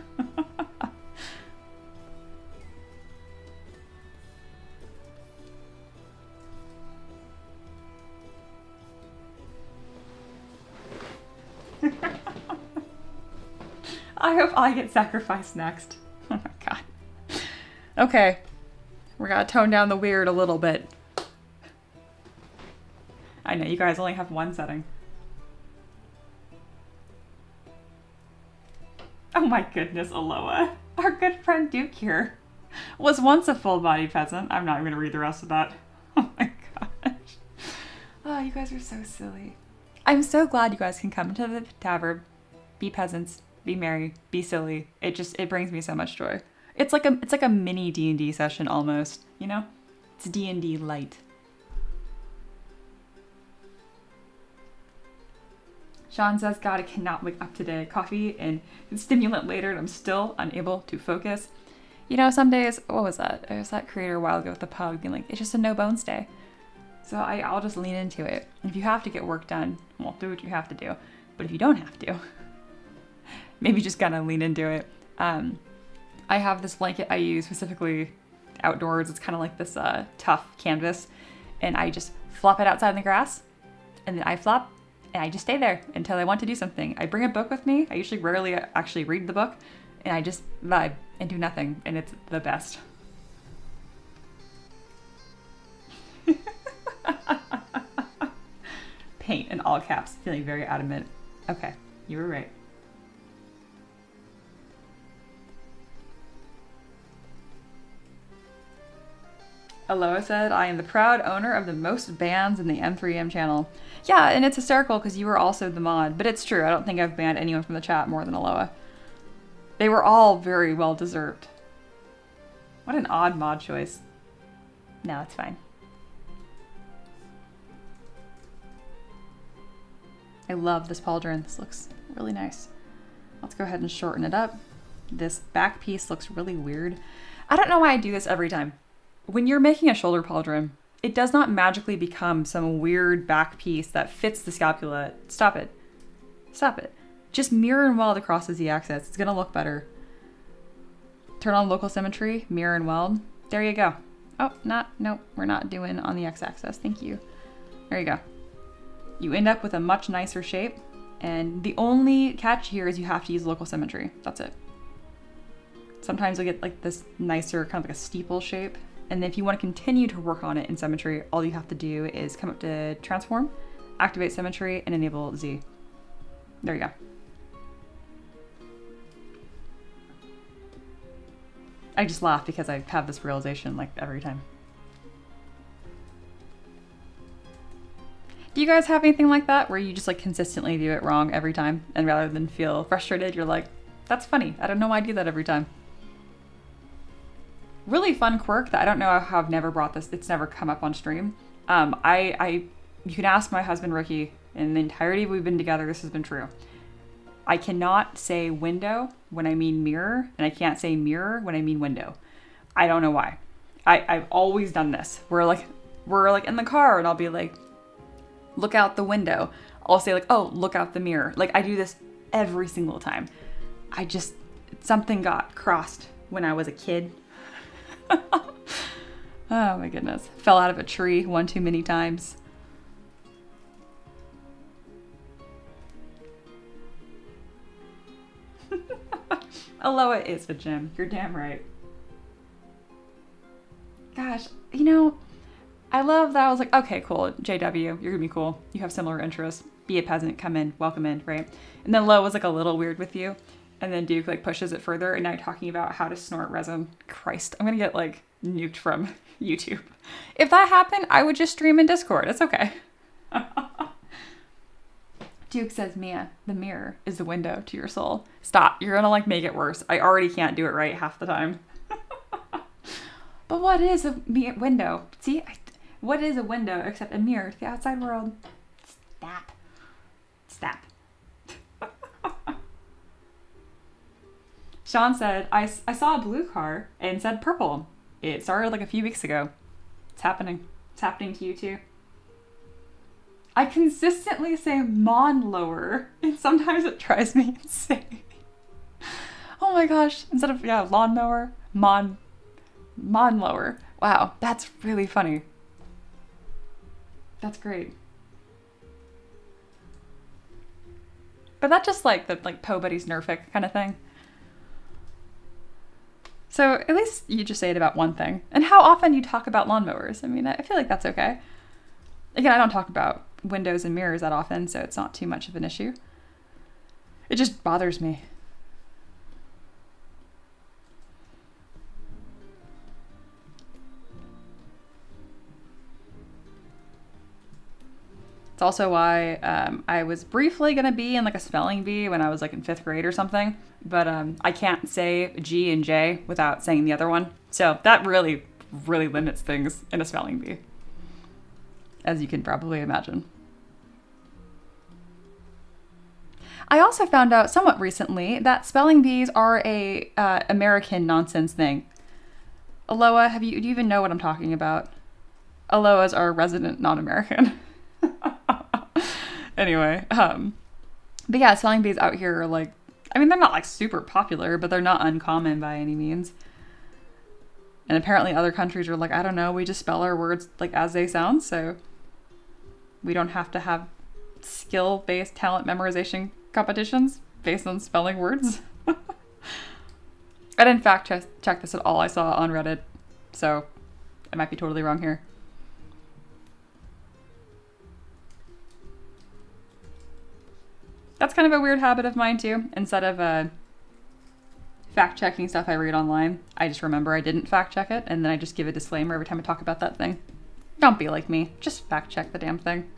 I hope I get sacrificed next. Oh my god. Okay. We gotta tone down the weird a little bit. I know, you guys only have one setting. Oh my goodness, Aloha. Our good friend Duke here was once a full-bodied peasant. I'm not even gonna read the rest of that. Oh my gosh. Oh, you guys are so silly. I'm so glad you guys can come to the tavern, be peasants, be merry, be silly. It brings me so much joy. It's like a mini D&D session almost, you know? It's D&D light. Sean says, God, I cannot wake up today. Coffee and stimulant later and I'm still unable to focus. You know, some days, what was that? It was that creator a while ago with the pug being like, it's just a no bones day. So I'll just lean into it. And if you have to get work done, well, do what you have to do. But if you don't have to, maybe just gotta lean into it. I have this blanket I use specifically outdoors. It's kind of like this tough canvas. And I just flop it outside in the grass. And then I flop. And I just stay there until I want to do something. I bring a book with me. I usually rarely actually read the book. And I just vibe and do nothing. And it's the best. Paint in all caps. Feeling very adamant. Okay, you were right. Aloha said, I am the proud owner of the most bans in the M3DM channel. Yeah, and it's hysterical because you were also the mod, but it's true. I don't think I've banned anyone from the chat more than Aloha. They were all very well deserved. What an odd mod choice. No, it's fine. I love this pauldron. This looks really nice. Let's go ahead and shorten it up. This back piece looks really weird. I don't know why I do this every time. When you're making a shoulder pauldron, it does not magically become some weird back piece that fits the scapula. Stop it. Stop it. Just mirror and weld across the Z-axis. It's gonna look better. Turn on local symmetry, mirror and weld. There you go. Oh, nope, we're not doing on the X-axis. Thank you. There you go. You end up with a much nicer shape, and the only catch here is you have to use local symmetry. That's it. Sometimes you'll get like this nicer, kind of like a steeple shape, and then if you want to continue to work on it in symmetry, all you have to do is come up to transform, activate symmetry, and enable Z. There you go. I just laugh because I have this realization like every time. Do you guys have anything like that where you just like consistently do it wrong every time, and rather than feel frustrated, you're like, that's funny. I don't know why I do that every time. Really fun quirk that I don't know how I've never brought this. It's never come up on stream. You can ask my husband Ricky. In the entirety we've been together, this has been true. I cannot say window when I mean mirror, and I can't say mirror when I mean window. I don't know why. I've always done this. We're like in the car, and I'll be like, look out the window. I'll say like, oh, look out the mirror. Like I do this every single time. Something got crossed when I was a kid. Oh my goodness. Fell out of a tree one too many times. Aloha is a gym. You're damn right. Gosh, you know, I love that I was like, okay, cool, JW, you're gonna be cool. You have similar interests. Be a peasant, come in, welcome in, right? And then Lo was like a little weird with you. And then Duke like pushes it further, and now you're talking about how to snort resin. Christ, I'm gonna get like nuked from YouTube. If that happened, I would just stream in Discord. It's okay. Duke says, Mia, the mirror is the window to your soul. Stop, you're gonna like make it worse. I already can't do it right half the time. But what is a window? See, what is a window except a mirror to the outside world? Stop. Stop. Sean said, I saw a blue car and said purple. It started like a few weeks ago. It's happening. It's happening to you too. I consistently say lawnmower, and sometimes it drives me insane. Oh my gosh. Instead of, lawnmower, lawnmower. Wow, that's really funny. That's great. But that's just like the Po Buddies Nerfic kind of thing. So at least you just say it about one thing. And how often you talk about lawnmowers. I mean, I feel like that's okay. Again, I don't talk about windows and mirrors that often, so it's not too much of an issue. It just bothers me. It's also why I was briefly going to be in like a spelling bee when I was like in 5th grade or something, but I can't say G and J without saying the other one. So that really, really limits things in a spelling bee, as you can probably imagine. I also found out somewhat recently that spelling bees are a American nonsense thing. Aloha, do you even know what I'm talking about? Aloha's are resident non-American. Anyway, but yeah, spelling bees out here are like, I mean, they're not like super popular, but they're not uncommon by any means. And apparently other countries are like, I don't know, we just spell our words like as they sound, so we don't have to have skill-based talent memorization competitions based on spelling words. I didn't fact check this at all. I saw it on Reddit, so I might be totally wrong here. That's kind of a weird habit of mine too. Instead of fact checking stuff I read online. I just remember I didn't fact check it, and then I just give a disclaimer every time I talk about that thing. Don't be like me. Just fact check the damn thing.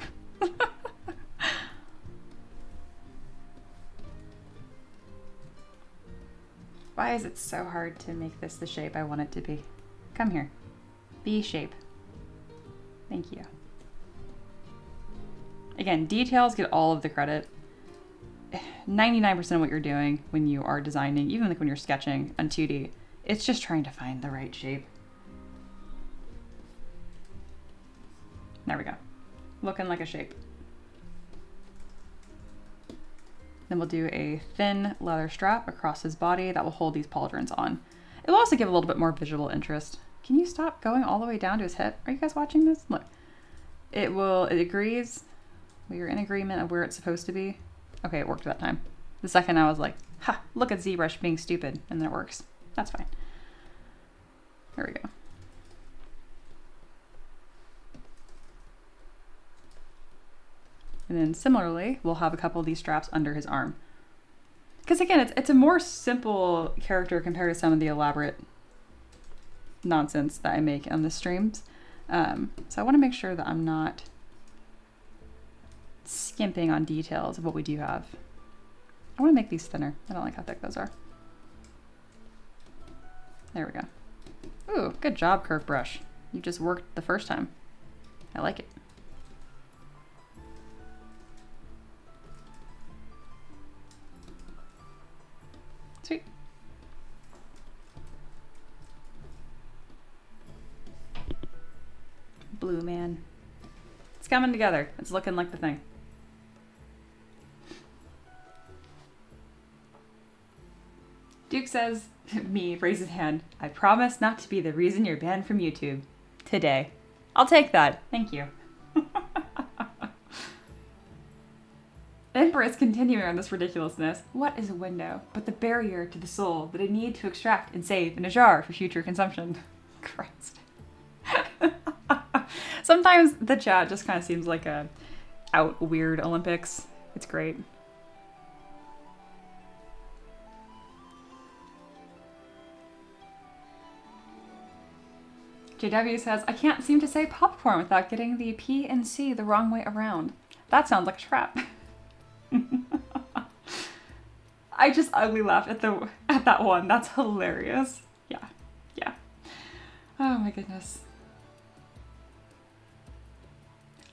Why is it so hard to make this the shape I want it to be? Come here. Be shape. Thank you. Again, details get all of the credit. 99% of what you're doing when you are designing, even like when you're sketching on 2D, it's just trying to find the right shape. There we go. Looking like a shape. Then we'll do a thin leather strap across his body that will hold these pauldrons on. It will also give a little bit more visual interest. Can you stop going all the way down to his hip? Are you guys watching this? Look. It agrees. We are in agreement of where it's supposed to be. Okay, it worked that time. The second I was like, ha, look at ZBrush being stupid, and then it works. That's fine. There we go. And then similarly, we'll have a couple of these straps under his arm. Because again, it's a more simple character compared to some of the elaborate nonsense that I make on the streams. So I want to make sure that I'm not skimping on details of what we do have. I want to make these thinner. I don't like how thick those are. There we go. Ooh, good job, curve brush. You just worked the first time. I like it. Sweet. Blue man. It's coming together. It's looking like the thing. Duke says, me, raises hand. I promise not to be the reason you're banned from YouTube. Today. I'll take that. Thank you. Emperor is continuing on this ridiculousness. What is a window but the barrier to the soul that I need to extract and save in a jar for future consumption? Christ. Sometimes the chat just kind of seems like a out weird Olympics. It's great. JW says, I can't seem to say popcorn without getting the P and C the wrong way around. That sounds like a trap. I just ugly laughed at that one. That's hilarious. Yeah. Yeah. Oh my goodness.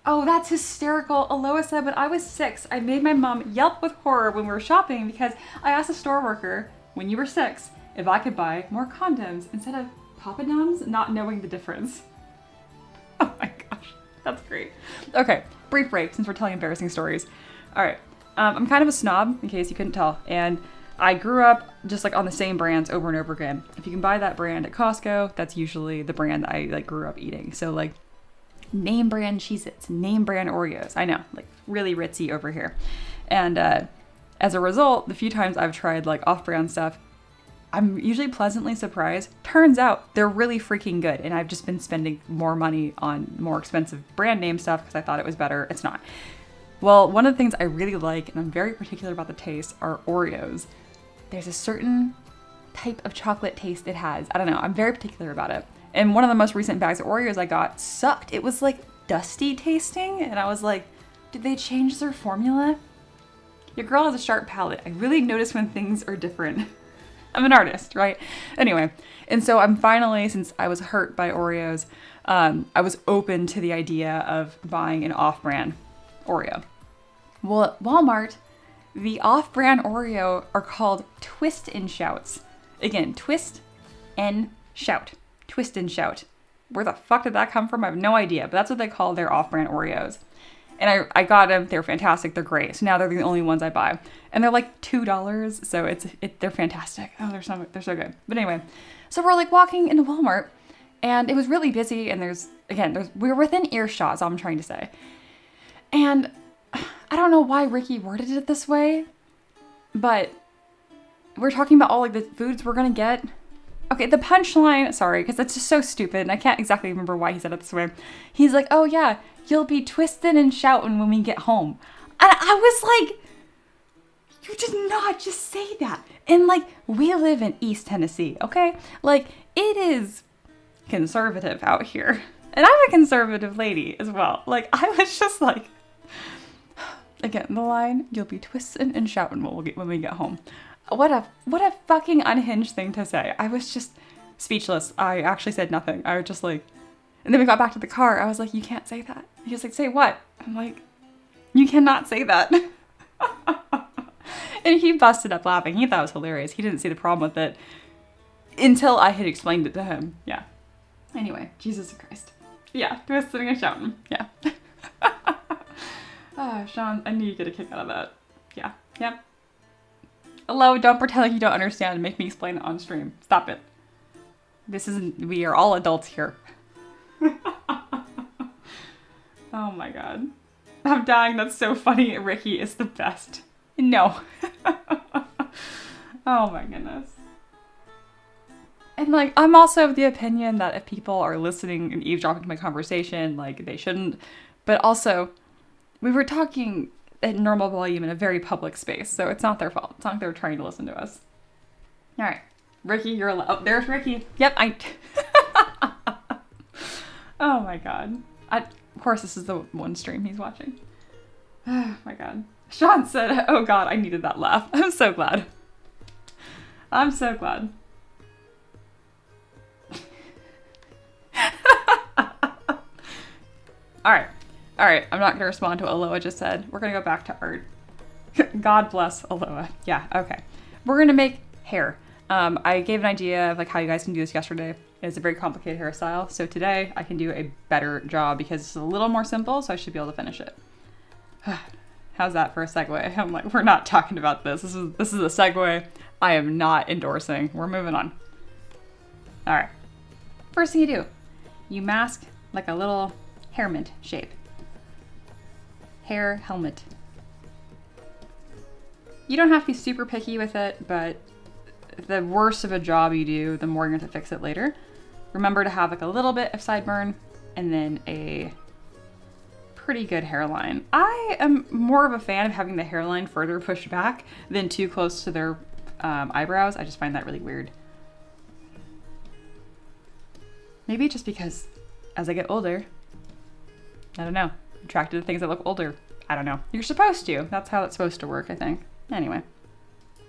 Oh, that's hysterical. Aloha said, but I was 6. I made my mom yelp with horror when we were shopping because I asked a store worker, when you were 6, if I could buy more condoms instead of Papadums, not knowing the difference. Oh my gosh, that's great. Okay, brief break since we're telling embarrassing stories. All right, I'm kind of a snob in case you couldn't tell, and I grew up just like on the same brands over and over again. If you can buy that brand at Costco, that's usually the brand that I like grew up eating. So like name brand Cheez-Its, name brand Oreos. I know, like really ritzy over here. And as a result, the few times I've tried like off-brand stuff, I'm usually pleasantly surprised. Turns out they're really freaking good, and I've just been spending more money on more expensive brand name stuff because I thought it was better. It's not. Well, one of the things I really like, and I'm very particular about the taste, are Oreos. There's a certain type of chocolate taste it has. I don't know, I'm very particular about it. And one of the most recent bags of Oreos I got sucked. It was like dusty tasting, and I was like, did they change their formula? Your girl has a sharp palate. I really notice when things are different. I'm an artist, right? Anyway, and so I'm finally, since I was hurt by Oreos, I was open to the idea of buying an off-brand Oreo. Well, at Walmart, the off-brand Oreo are called Twist and Shouts. Again, twist and shout. Twist and shout. Where the fuck did that come from? I have no idea, but that's what they call their off-brand Oreos. And I got them. They're fantastic. They're great. So now they're the only ones I buy. And they're like $2. So they're fantastic. Oh, they're so good. But anyway, so we're like walking into Walmart, and it was really busy. And we're within earshot, is all I'm trying to say. And I don't know why Ricky worded it this way, but we're talking about all like the foods we're going to get. Okay, the punchline, sorry, because that's just so stupid, and I can't exactly remember why he said it this way. He's like, oh yeah, you'll be twisting and shouting when we get home. And I was like, You did not just say that. And like, we live in East Tennessee, okay? Like, it is conservative out here. And I'm a conservative lady as well. Like, I was just like, again, the line, you'll be twisting and shouting when we get home. What a fucking unhinged thing to say. I was just speechless. I actually said nothing. I was just like, and then we got back to the car. I was like, you can't say that. He was like, say what? I'm like, you cannot say that. And he busted up laughing. He thought it was hilarious. He didn't see the problem with it until I had explained it to him. Yeah. Anyway, Jesus Christ. Yeah, twisting and shouting. Yeah. Sean, I knew you'd get a kick out of that. Yeah. Yep. Hello, don't pretend like you don't understand and make me explain it on stream. Stop it. We are all adults here. Oh my god. I'm dying. That's so funny. Ricky is the best. No. Oh my goodness. And like, I'm also of the opinion that if people are listening and eavesdropping to my conversation, like they shouldn't. But also, we were talking at normal volume in a very public space, so it's not their fault. It's not like they're trying to listen to us. All right, Ricky, you're allowed. Oh, there's Ricky. Yep, Oh my god. Of course, this is the one stream he's watching. Oh my god. Sean said, oh god, I needed that laugh. I'm so glad. I'm so glad. All right, I'm not going to respond to what Aloha just said. We're going to go back to art. God bless Aloha. Yeah, okay. We're going to make hair. I gave an idea of like how you guys can do this yesterday. It's a very complicated hairstyle. So today I can do a better job because it's a little more simple, so I should be able to finish it. How's that for a segue? I'm like, we're not talking about this. This is a segue I am not endorsing. We're moving on. All right. First thing you do, you mask like a little helmet shape. Hair helmet. You don't have to be super picky with it, but the worse of a job you do, the more you're going to fix it later. Remember to have like a little bit of sideburn and then a pretty good hairline. I am more of a fan of having the hairline further pushed back than too close to their eyebrows. I just find that really weird. Maybe just because as I get older, I don't know, attracted to things that look older. I don't know. You're supposed to. That's how it's supposed to work, I think. Anyway.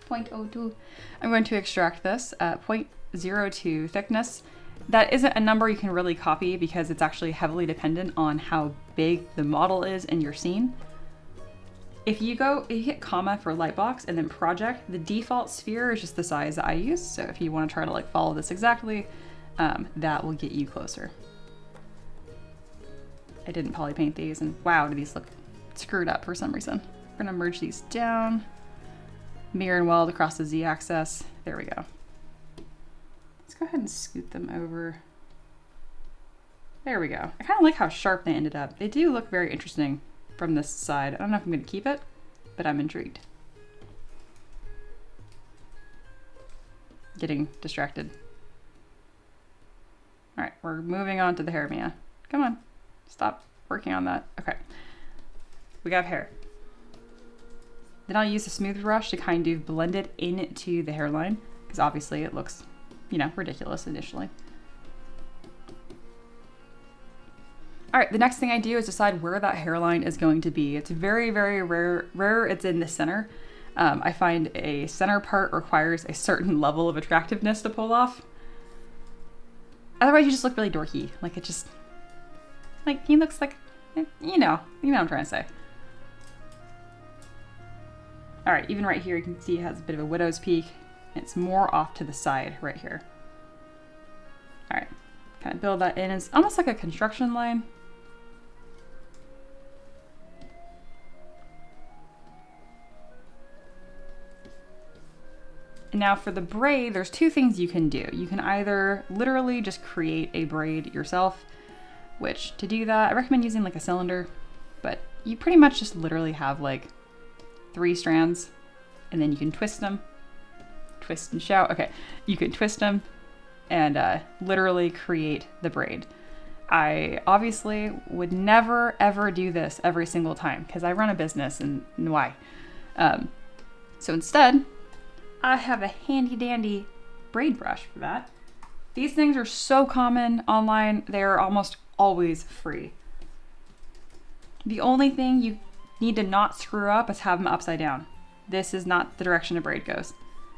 0.02. I'm going to extract this at 0.02 thickness. That isn't a number you can really copy because it's actually heavily dependent on how big the model is in your scene. If you hit comma for lightbox and then project, the default sphere is just the size that I use. So if you want to try to like follow this exactly, that will get you closer. I didn't poly paint these, and wow, do these look screwed up for some reason. We're gonna merge these down, mirror and weld across the z-axis. There we go. Let's go ahead and scoot them over. There we go. I kind of like how sharp they ended up. They do look very interesting from this side. I don't know if I'm gonna keep it, but I'm intrigued. Getting distracted. All right, we're moving on to the hair, Mia. Come on. Stop working on that. Okay. We got hair. Then I'll use a smooth brush to kind of blend it into the hairline because obviously it looks, you know, ridiculous initially. All right, the next thing I do is decide where that hairline is going to be. It's very, very rare it's in the center. I find a center part requires a certain level of attractiveness to pull off. Otherwise you just look really dorky. Like it just, like he looks like, you know what I'm trying to say. All right, even right here, you can see it has a bit of a widow's peak. It's more off to the side right here. All right, kind of build that in. It's almost like a construction line. And now for the braid, there's two things you can do. You can either literally just create a braid yourself, which to do that, I recommend using like a cylinder, but you pretty much just literally have like 3 strands and then you can twist them, twist and shout. Okay, you can twist them and literally create the braid. I obviously would never ever do this every single time because I run a business and why? So instead, I have a handy dandy braid brush for that. These things are so common online, they're almost always free. The only thing you need to not screw up is have them upside down. This is not the direction a braid goes.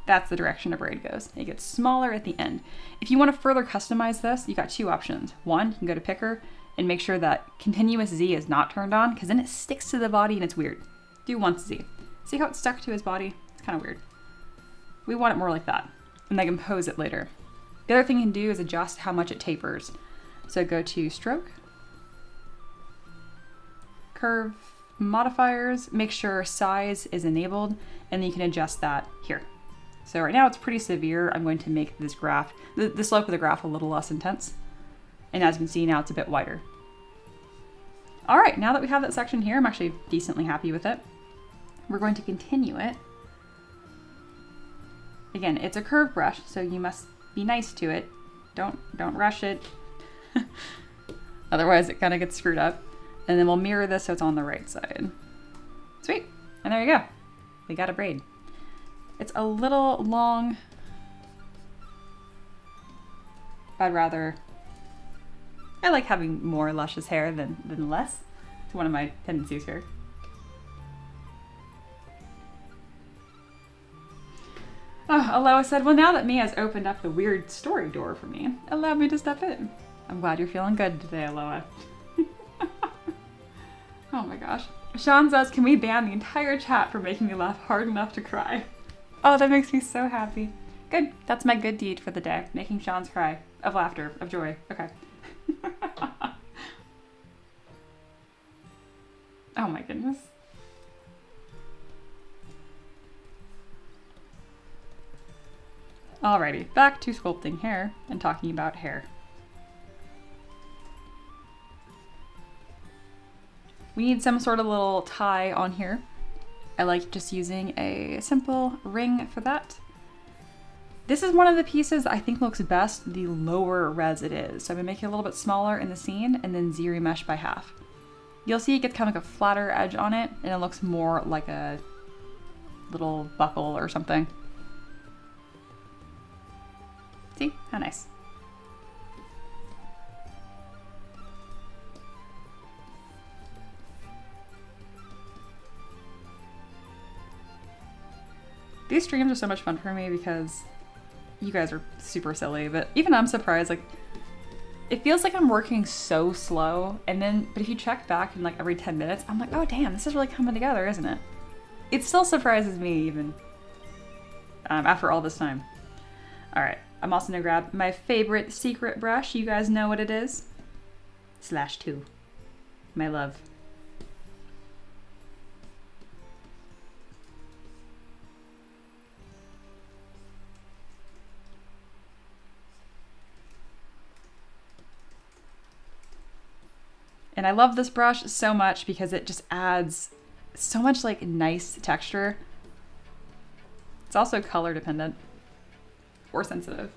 That's the direction a braid goes. It gets smaller at the end. If you want to further customize this, you got two options. One, you can go to picker and make sure that continuous Z is not turned on, because then it sticks to the body and it's weird. Do once Z. See how it's stuck to his body? It's kind of weird. We want it more like that, and I can pose it later. The other thing you can do is adjust how much it tapers. So go to stroke, curve, modifiers, make sure size is enabled, and then you can adjust that here. So right now it's pretty severe. I'm going to make this graph, the slope of the graph a little less intense. And as you can see now it's a bit wider. All right, now that we have that section here, I'm actually decently happy with it. We're going to continue it. Again, it's a curved brush, so you must be nice to it. Don't rush it. Otherwise it kind of gets screwed up. And then we'll mirror this so it's on the right side. Sweet, and there you go. We got a braid. It's a little long. I like having more luscious hair than less. It's one of my tendencies here. Oh, Aloha said, well, now that Mia's opened up the weird story door for me, allow me to step in. I'm glad you're feeling good today, Aloha. Oh my gosh. Sean says, can we ban the entire chat for making me laugh hard enough to cry? Oh, that makes me so happy. Good. That's my good deed for the day. Making Sean's cry. Of laughter. Of joy. Okay. Oh my goodness. Alrighty, back to sculpting hair and talking about hair. We need some sort of little tie on here. I like just using a simple ring for that. This is one of the pieces I think looks best the lower res it is. So I'm gonna make it a little bit smaller in the scene and then Z-remesh by half. You'll see it gets kind of like a flatter edge on it and it looks more like a little buckle or something. See? How nice. These streams are so much fun for me because you guys are super silly, but even I'm surprised, like, it feels like I'm working so slow, and then, but if you check back in like every 10 minutes, I'm like, oh damn, this is really coming together, isn't it? It still surprises me even after all this time. All right, I'm also gonna grab my favorite secret brush. You guys know what it is. /2, my love. And I love this brush so much because it just adds so much like nice texture. It's also color dependent or sensitive.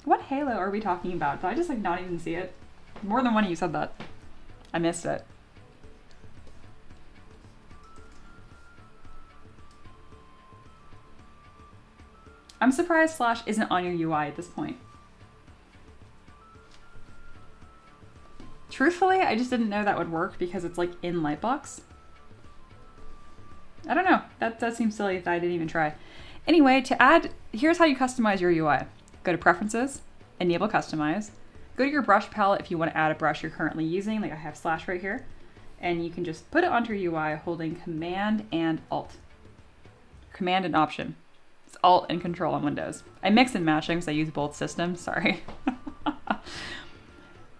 What halo are we talking about? Did I just like not even see it? More than one of you said that. I missed it. I'm surprised Slash isn't on your UI at this point. Truthfully, I just didn't know that would work because it's like in Lightbox. I don't know. That seems silly that I didn't even try. Anyway, to add, here's how you customize your UI. Go to Preferences, Enable Customize. Go to your brush palette if you want to add a brush you're currently using, like I have Slash right here. And you can just put it onto your UI holding Command and Alt. Command and Option. It's Alt and Control on Windows. I mix and matching because I use both systems, sorry.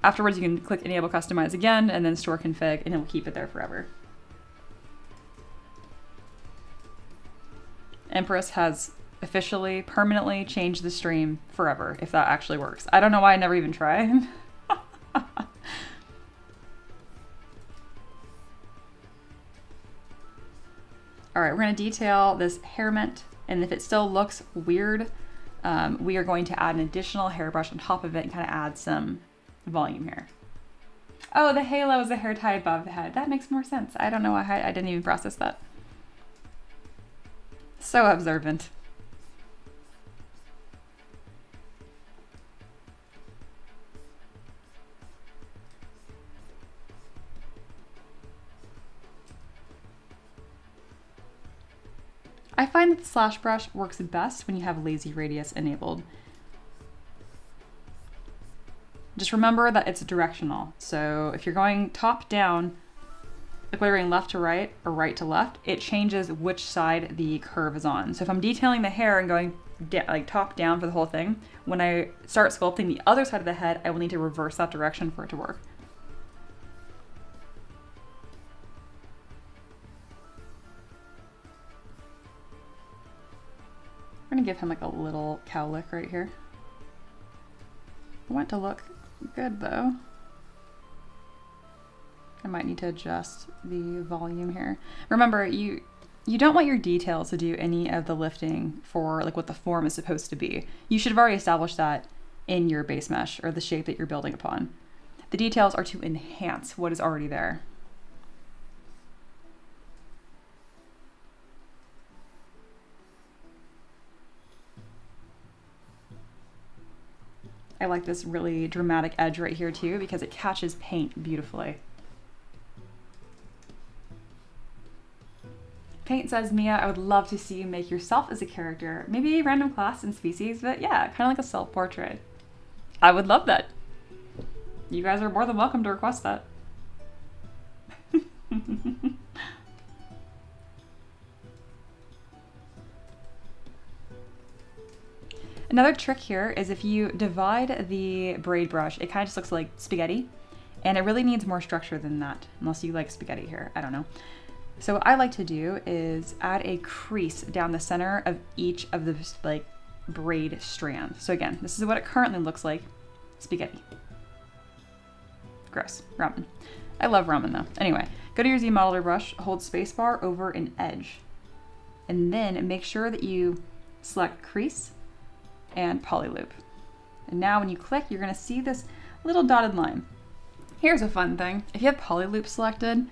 Afterwards, you can click Enable Customize again and then Store Config, and it will keep it there forever. Empress has officially, permanently changed the stream forever, if that actually works. I don't know why I never even tried. All right, we're gonna detail this hairment, and if it still looks weird, we are going to add an additional hairbrush on top of it and kind of add some volume here. Oh, the halo is a hair tie above the head. That makes more sense. I don't know why I didn't even process that. So observant. I find that the slash brush works best when you have lazy radius enabled. Just remember that it's directional. So if you're going top down, like whether you're going left to right or right to left, it changes which side the curve is on. So if I'm detailing the hair and going like top down for the whole thing, when I start sculpting the other side of the head, I will need to reverse that direction for it to work. I'm gonna give him like a little cowlick right here. I want it to look good though. I might need to adjust the volume here. Remember, you don't want your details to do any of the lifting for like what the form is supposed to be. You should have already established that in your base mesh or the shape that you're building upon. The details are to enhance what is already there. I like this really dramatic edge right here too because it catches paint beautifully. Paint says, Mia, I would love to see you make yourself as a character. Maybe a random class and species, but yeah, kind of like a self-portrait. I would love that. You guys are more than welcome to request that. Another trick here is if you divide the braid brush, it kind of just looks like spaghetti, and it really needs more structure than that, unless you like spaghetti here, I don't know. So what I like to do is add a crease down the center of each of the like braid strands. So again, this is what it currently looks like, spaghetti. Gross, ramen. I love ramen though. Anyway, go to your Z modeler brush, hold spacebar over an edge, and then make sure that you select crease and polyloop. And now when you click, you're gonna see this little dotted line. Here's a fun thing. If you have polyloop selected,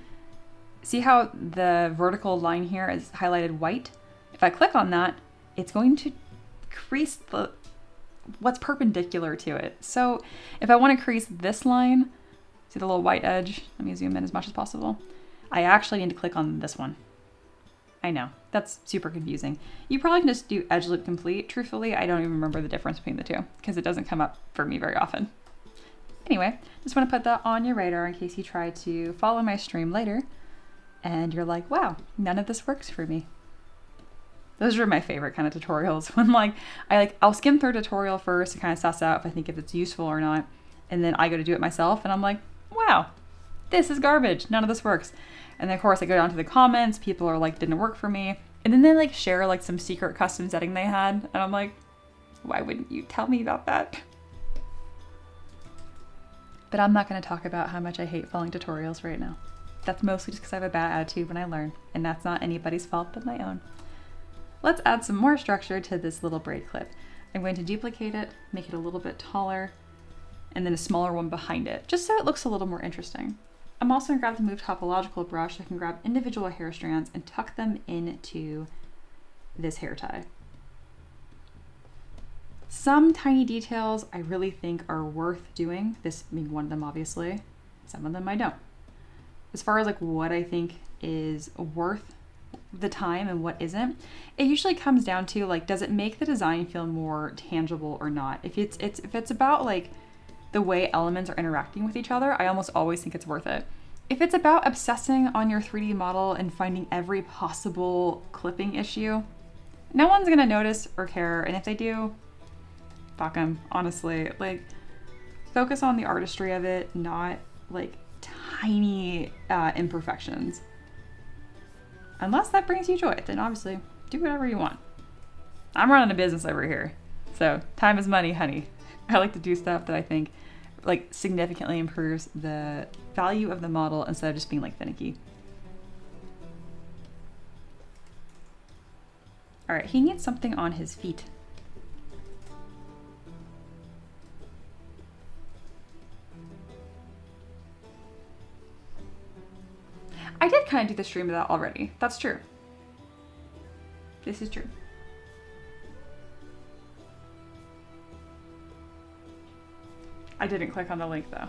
see how the vertical line here is highlighted white? If I click on that, it's going to crease what's perpendicular to it. So if I want to crease this line, see the little white edge? Let me zoom in as much as possible. I actually need to click on this one. I know, that's super confusing. You probably can just do edge loop complete. Truthfully, I don't even remember the difference between the two because it doesn't come up for me very often. Anyway, just want to put that on your radar in case you try to follow my stream later and you're like, wow, none of this works for me. Those are my favorite kind of tutorials when I'll skim through a tutorial first to kind of suss out if it's useful or not. And then I go to do it myself and I'm like, wow, this is garbage. None of this works. And then of course I go down to the comments, people are like, didn't work for me. And then they like share like some secret custom setting they had. And I'm like, why wouldn't you tell me about that? But I'm not gonna talk about how much I hate following tutorials right now. That's mostly just because I have a bad attitude when I learn. And that's not anybody's fault but my own. Let's add some more structure to this little braid clip. I'm going to duplicate it, make it a little bit taller, and then a smaller one behind it, just so it looks a little more interesting. I'm also going to grab the Move Topological brush. I can grab individual hair strands and tuck them into this hair tie. Some tiny details I really think are worth doing, this being one of them obviously, some of them I don't. As far as like what I think is worth the time and what isn't, it usually comes down to like, does it make the design feel more tangible or not? If it's about like the way elements are interacting with each other, I almost always think it's worth it. If it's about obsessing on your 3D model and finding every possible clipping issue, no one's gonna notice or care, and if they do, fuck them, honestly. Like, focus on the artistry of it, not like tiny imperfections. Unless that brings you joy, then obviously do whatever you want. I'm running a business over here, so time is money, honey. I like to do stuff that I think like significantly improves the value of the model instead of just being like finicky. All right, he needs something on his feet. I did kind of do the stream of that already. That's true. This is true. I didn't click on the link though.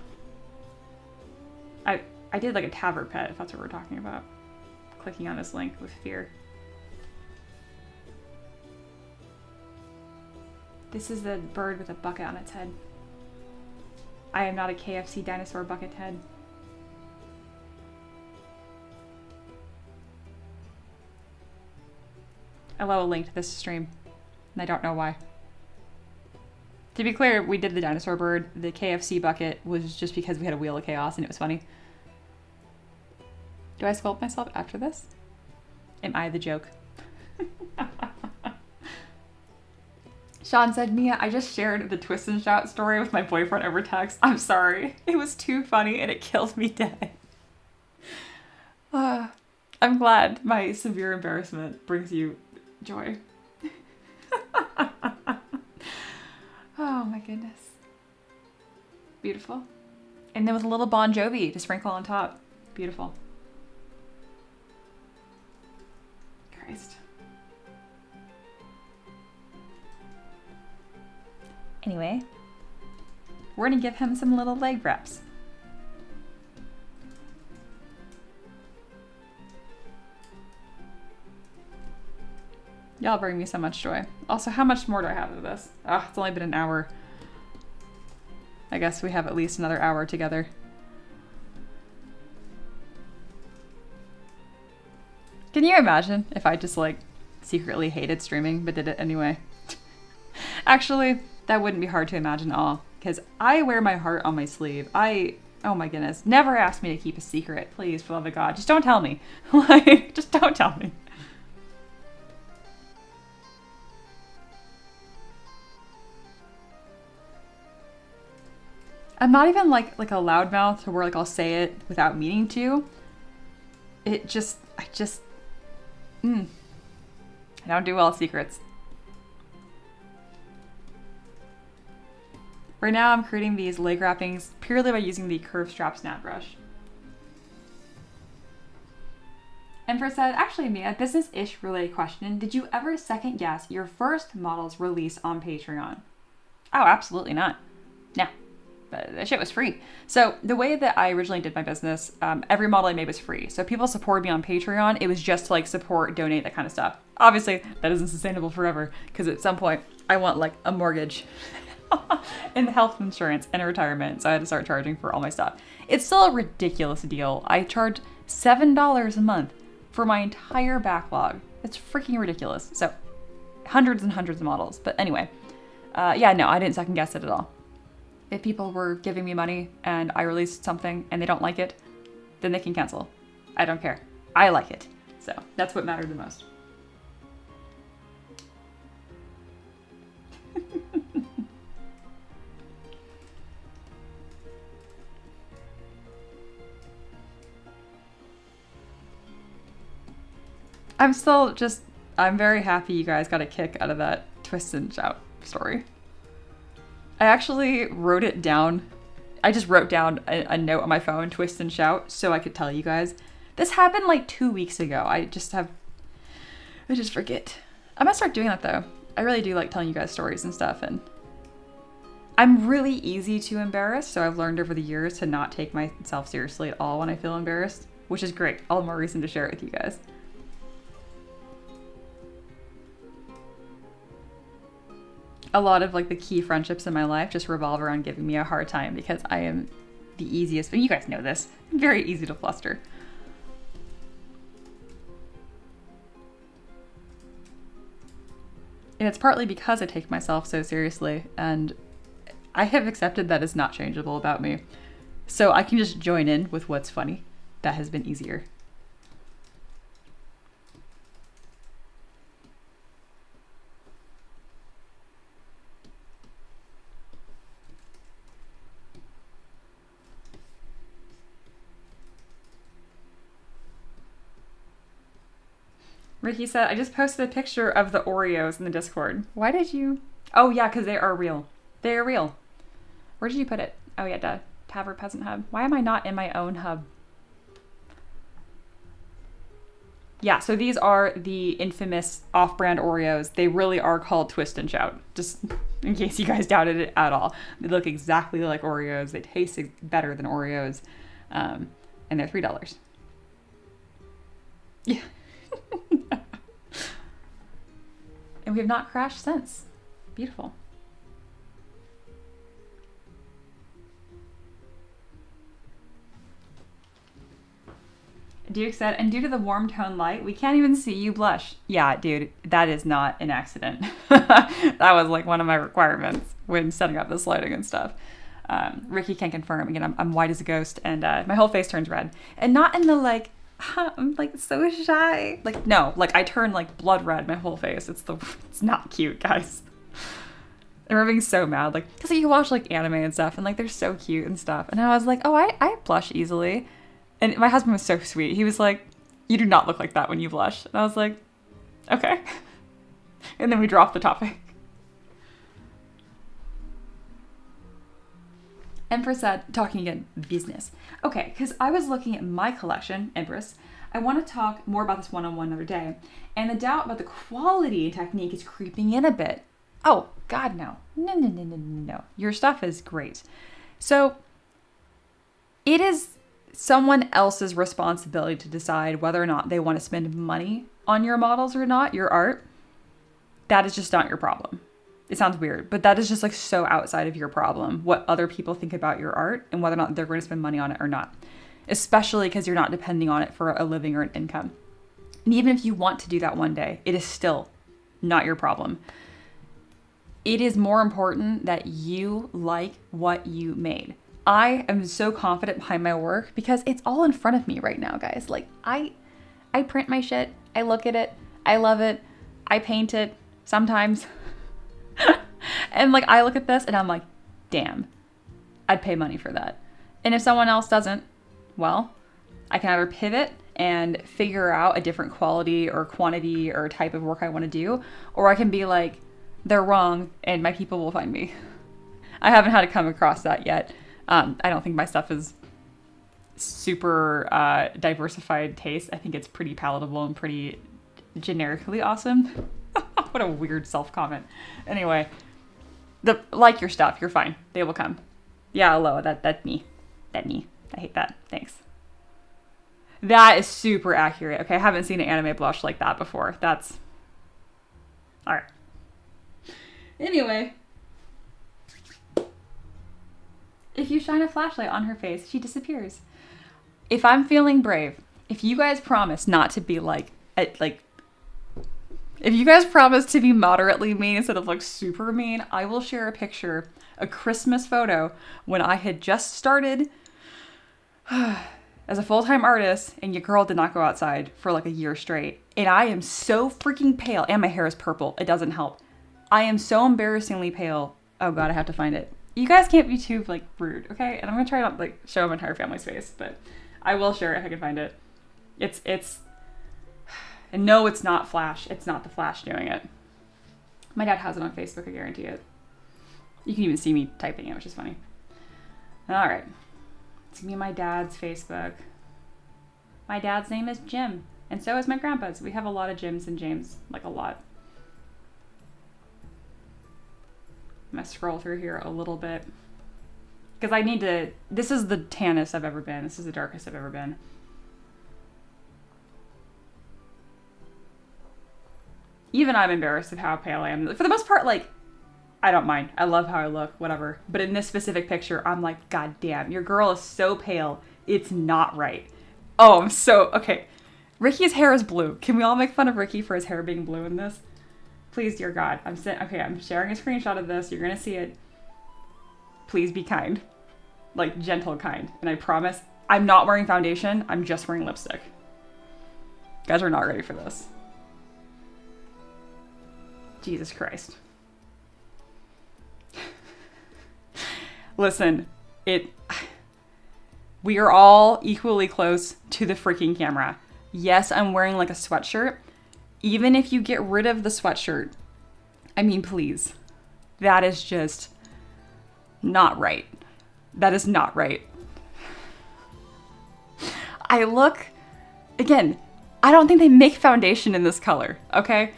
I did like a tabard pet, if that's what we're talking about. Clicking on this link with fear. This is the bird with a bucket on its head. I am not a KFC dinosaur bucket head. I love a link to this stream, and I don't know why. To be clear, we did the dinosaur bird. The KFC bucket was just because we had a wheel of chaos and it was funny. Do I sculpt myself after this? Am I the joke? Sean said, Mia, I just shared the twist and shout story with my boyfriend over text. I'm sorry. It was too funny and it killed me dead. I'm glad my severe embarrassment brings you joy. Oh my goodness. Beautiful. And then with a little Bon Jovi to sprinkle on top. Beautiful. Christ. Anyway, we're gonna give him some little leg wraps. Y'all bring me so much joy. Also, how much more do I have of this? Ah, it's only been an hour. I guess we have at least another hour together. Can you imagine if I just like secretly hated streaming but did it anyway? Actually, that wouldn't be hard to imagine at all, because I wear my heart on my sleeve. Oh my goodness, never ask me to keep a secret, please, for the love of God. Just don't tell me. Like, just don't tell me. I'm not even like a loudmouth to where like I'll say it without meaning to. I don't do well with secrets. Right now I'm creating these leg wrappings purely by using the curved strap snap brush. Empress said, actually Mia, business-ish related question. Did you ever second guess your first model's release on Patreon? Oh, absolutely not. No. That shit was free. So the way that I originally did my business, every model I made was free. So people supported me on Patreon. It was just to like support, donate, that kind of stuff. Obviously, that isn't sustainable forever because at some point I want like a mortgage and health insurance and a retirement. So I had to start charging for all my stuff. It's still a ridiculous deal. I charge $7 a month for my entire backlog. It's freaking ridiculous. So hundreds and hundreds of models. But anyway, yeah, no, I didn't second guess it at all. If people were giving me money and I released something and they don't like it, then they can cancel. I don't care. I like it. So that's what mattered the most. I'm very happy you guys got a kick out of that twist and shout story. I actually wrote it down. I just wrote down a note on my phone, twist and shout, so I could tell you guys. This happened like 2 weeks ago. I just forget. I'm gonna start doing that though. I really do like telling you guys stories and stuff, and I'm really easy to embarrass, so I've learned over the years to not take myself seriously at all when I feel embarrassed, which is great. All the more reason to share it with you guys. A lot of like the key friendships in my life just revolve around giving me a hard time because I am the easiest, but you guys know this, I'm very easy to fluster. And it's partly because I take myself so seriously, and I have accepted that it's not changeable about me. So I can just join in with what's funny. That has been easier. Ricky said, I just posted a picture of the Oreos in the Discord. Why did you? Oh yeah, because they are real. They are real. Where did you put it? Oh yeah, Tavern Peasant Hub. Why am I not in my own hub? Yeah, so these are the infamous off-brand Oreos. They really are called Twist and Shout, just in case you guys doubted it at all. They look exactly like Oreos. They taste better than Oreos, and they're $3. Yeah. And we have not crashed since. Beautiful. Duke said, and due to the warm tone light, we can't even see you blush. Yeah, dude, that is not an accident. That was like one of my requirements when setting up this lighting and stuff. Ricky can confirm. Again, I'm white as a ghost, and my whole face turns red. And not in the like, I'm like so shy. Like, no, like I turn like blood red, my whole face. It's not cute, guys. And we're being so mad, like, because you watch like anime and stuff, and like they're so cute and stuff. And I was like, oh, I blush easily. And my husband was so sweet. He was like, you do not look like that when you blush. And I was like, okay. And then we dropped the topic. Empress said, talking again, business. Okay, because I was looking at my collection, Empress. I want to talk more about this one-on-one another day. And the doubt about the quality and technique is creeping in a bit. Oh, God, no. No. Your stuff is great. So it is someone else's responsibility to decide whether or not they want to spend money on your models or not, your art. That is just not your problem. It sounds weird, but that is just like so outside of your problem, what other people think about your art and whether or not they're going to spend money on it or not, especially because you're not depending on it for a living or an income. And even if you want to do that one day, it is still not your problem. It is more important that you like what you made. I am so confident behind my work because it's all in front of me right now, guys. Like I print my shit. I look at it. I love it. I paint it sometimes. And like, I look at this and I'm like, damn, I'd pay money for that. And if someone else doesn't, well, I can either pivot and figure out a different quality or quantity or type of work I want to do, or I can be like, they're wrong and my people will find me. I haven't had to come across that yet. I don't think my stuff is super diversified taste. I think it's pretty palatable and pretty generically awesome. What a weird self-comment. Anyway, like your stuff, you're fine. They will come. Yeah, hello, that's me. That me. I hate that. Thanks. That is super accurate. Okay, I haven't seen an anime blush like that before. That's... All right. Anyway. If you shine a flashlight on her face, she disappears. If I'm feeling brave, if you guys promise not to be if you guys promise to be moderately mean instead of like super mean, I will share a picture, a Christmas photo, when I had just started as a full-time artist and your girl did not go outside for like a year straight. And I am so freaking pale and my hair is purple. It doesn't help. I am so embarrassingly pale. Oh God, I have to find it. You guys can't be too like rude, okay? And I'm gonna try not like show my entire family's face, but I will share it if I can find it. It's and no, it's not Flash. It's not the Flash doing it. My dad has it on Facebook, I guarantee it. You can even see me typing it, which is funny. All right. It's gonna be my dad's Facebook. My dad's name is Jim, and so is my grandpa's. We have a lot of Jims and James, like a lot. I'm gonna scroll through here a little bit because I need to, this is the tannest I've ever been. This is the darkest I've ever been. Even I'm embarrassed of how pale I am. For the most part, like, I don't mind. I love how I look, whatever. But in this specific picture, I'm like, God damn, your girl is so pale. It's not right. Oh, I'm so, okay. Ricky's hair is blue. Can we all make fun of Ricky for his hair being blue in this? Please, dear God. I'm sharing a screenshot of this. You're gonna see it. Please be kind. Like, gentle kind. And I promise, I'm not wearing foundation. I'm just wearing lipstick. You guys are not ready for this. Jesus Christ. Listen, we are all equally close to the freaking camera. Yes, I'm wearing like a sweatshirt. Even if you get rid of the sweatshirt, I mean, please, that is just not right. That is not right. I look, again, I don't think they make foundation in this color, okay?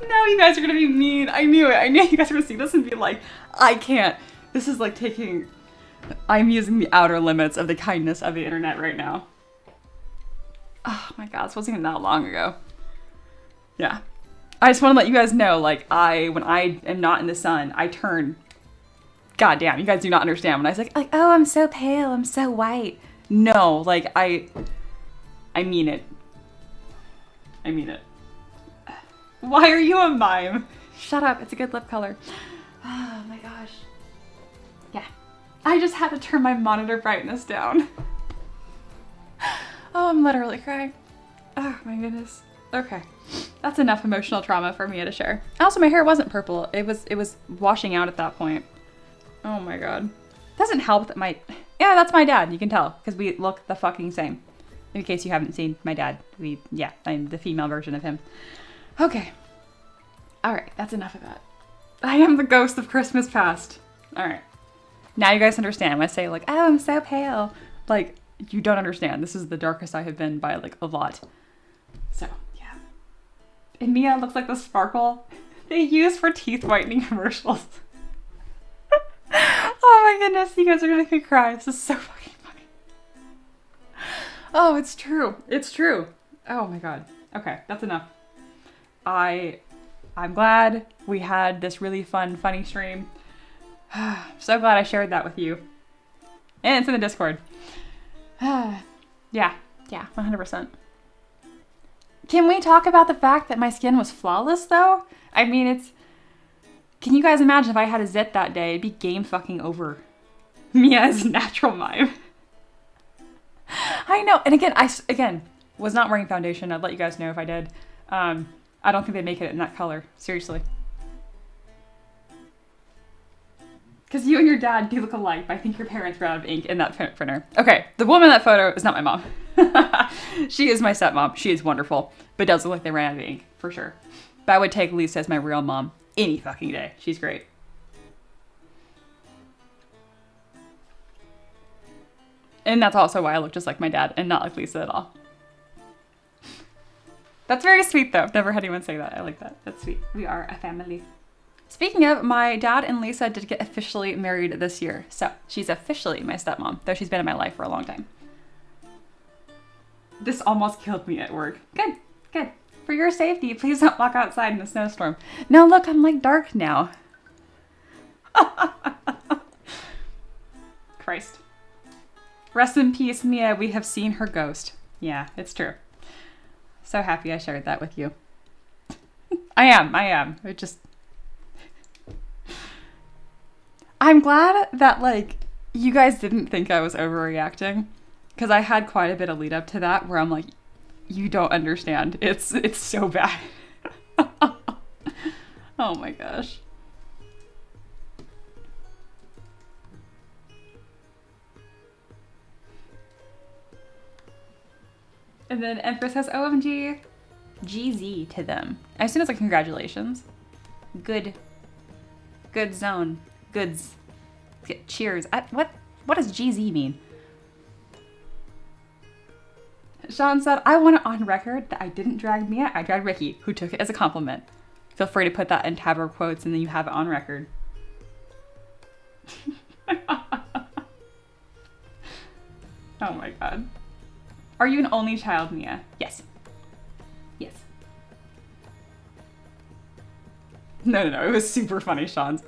No, you guys are gonna be mean. I knew it. I knew you guys were gonna see this and be like, I can't. This is like taking... I'm using the outer limits of the kindness of the internet right now. Oh my god, this wasn't even that long ago. Yeah. I just want to let you guys know, like, when I am not in the sun, I turn... God damn, you guys do not understand when I say, like, oh, I'm so pale, I'm so white. No, like, I mean it. I mean it. Why are you a mime? Shut up, it's a good lip color. Oh my gosh. Yeah. I just had to turn my monitor brightness down. Oh, I'm literally crying. Oh my goodness. Okay. That's enough emotional trauma for me to share. Also, my hair wasn't purple. It was washing out at that point. Oh my god. Doesn't help that yeah, that's my dad. You can tell because we look the fucking same. In case you haven't seen my dad, I'm the female version of him. Okay. All right, that's enough of that. I am the ghost of Christmas past. All right. Now you guys understand when I say like, oh, I'm so pale. Like, you don't understand. This is the darkest I have been by like a lot. So, yeah. And Mia looks like the sparkle they use for teeth whitening commercials. Oh my goodness, you guys are gonna make me cry. This is so fucking funny. Oh, it's true. It's true. Oh my god. Okay, that's enough. I'm glad we had this really fun, funny stream. So glad I shared that with you. And it's in the Discord. Yeah, 100%. Can we talk about the fact that my skin was flawless though? I mean, can you guys imagine if I had a zit that day? It'd be game fucking over. Mia is a natural mime. I know. And again, I was not wearing foundation. I'd let you guys know if I did. I don't think they make it in that color. Seriously. Because you and your dad do look alike, but I think your parents ran out of ink in that printer. Okay, the woman in that photo is not my mom. She is my stepmom. She is wonderful, but does look like they ran out of ink, for sure. But I would take Lisa as my real mom any fucking day. She's great. And that's also why I look just like my dad and not like Lisa at all. That's very sweet though. Never had anyone say that. I like that. That's sweet. We are a family. Speaking of, my dad and Lisa did get officially married this year. So she's officially my stepmom, though she's been in my life for a long time. This almost killed me at work. Good, good. For your safety, please don't walk outside in a snowstorm. No, look, I'm like dark now. Christ. Rest in peace, Mia. We have seen her ghost. Yeah, it's true. So happy I shared that with you. I am. I'm glad that, like, you guys didn't think I was overreacting. Because I had quite a bit of lead up to that where I'm like, you don't understand. It's so bad. Oh my gosh. And then Empress has OMG GZ to them. I assume it's like congratulations. Good zone. Goods. Cheers. What does GZ mean? Sean said, I want it on record that I didn't drag Mia, I dragged Ricky, who took it as a compliment. Feel free to put that in tab or quotes and then you have it on record. Oh my god. Are you an only child, Mia? Yes. Yes. No. It was super funny, Sean.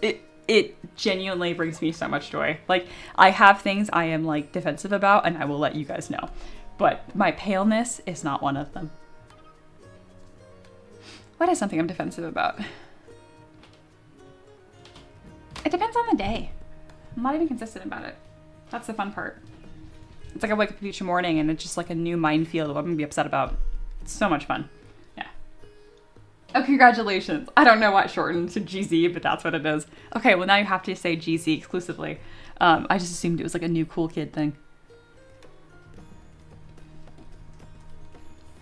It genuinely brings me so much joy. Like, I have things I am, like, defensive about, and I will let you guys know. But my paleness is not one of them. What is something I'm defensive about? It depends on the day. I'm not even consistent about it. That's the fun part. It's like I wake up each morning and it's just like a new minefield of what I'm gonna be upset about. It's so much fun. Yeah. Oh, congratulations. I don't know why it shortened to GZ, but that's what it is. Okay, well now you have to say GZ exclusively. I just assumed it was like a new cool kid thing.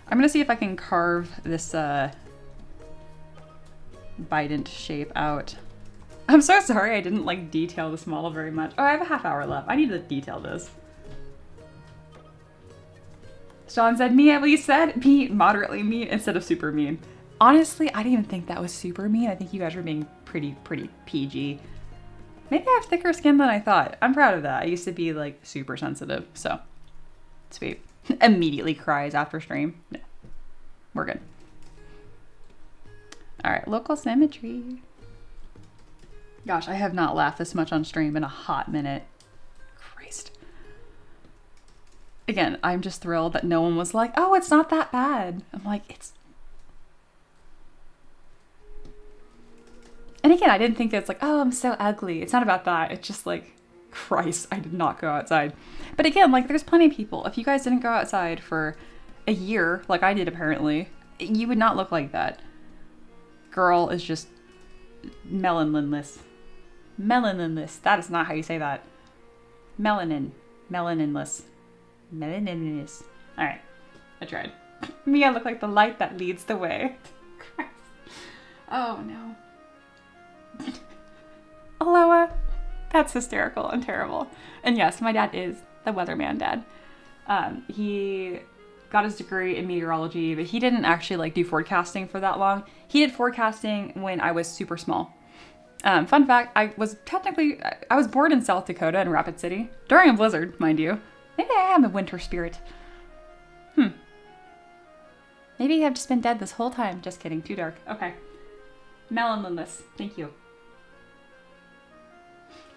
I'm gonna see if I can carve this bident shape out. I'm so sorry I didn't like detail this model very much. Oh, I have a half hour left. I need to detail this. Sean said, me at least said, be moderately mean instead of super mean. Honestly, I didn't even think that was super mean. I think you guys were being pretty PG. Maybe I have thicker skin than I thought. I'm proud of that. I used to be like super sensitive, so sweet. Immediately cries after stream. No, we're good. All right, local symmetry. Gosh, I have not laughed this much on stream in a hot minute. Christ. Again, I'm just thrilled that no one was like, oh, it's not that bad. I'm like, it's... And again, I didn't think it's like, oh, I'm so ugly. It's not about that. It's just like, Christ, I did not go outside. But again, like, there's plenty of people. If you guys didn't go outside for a year, like I did apparently, you would not look like that. Girl is just melaninless. Melaninless. That is not how you say that. Melanin. Melaninless. Melaninless. Alright. I tried. Me, I look like the light that leads the way. Christ. Oh no. Aloha. That's hysterical and terrible. And yes, my dad is the weatherman dad. He got his degree in meteorology, but he didn't actually like do forecasting for that long. He did forecasting when I was super small. Fun fact, I was born in South Dakota in Rapid City during a blizzard, mind you. Maybe I am a winter spirit. Maybe I've just been dead this whole time. Just kidding, too dark. Okay. Melaninless, thank you.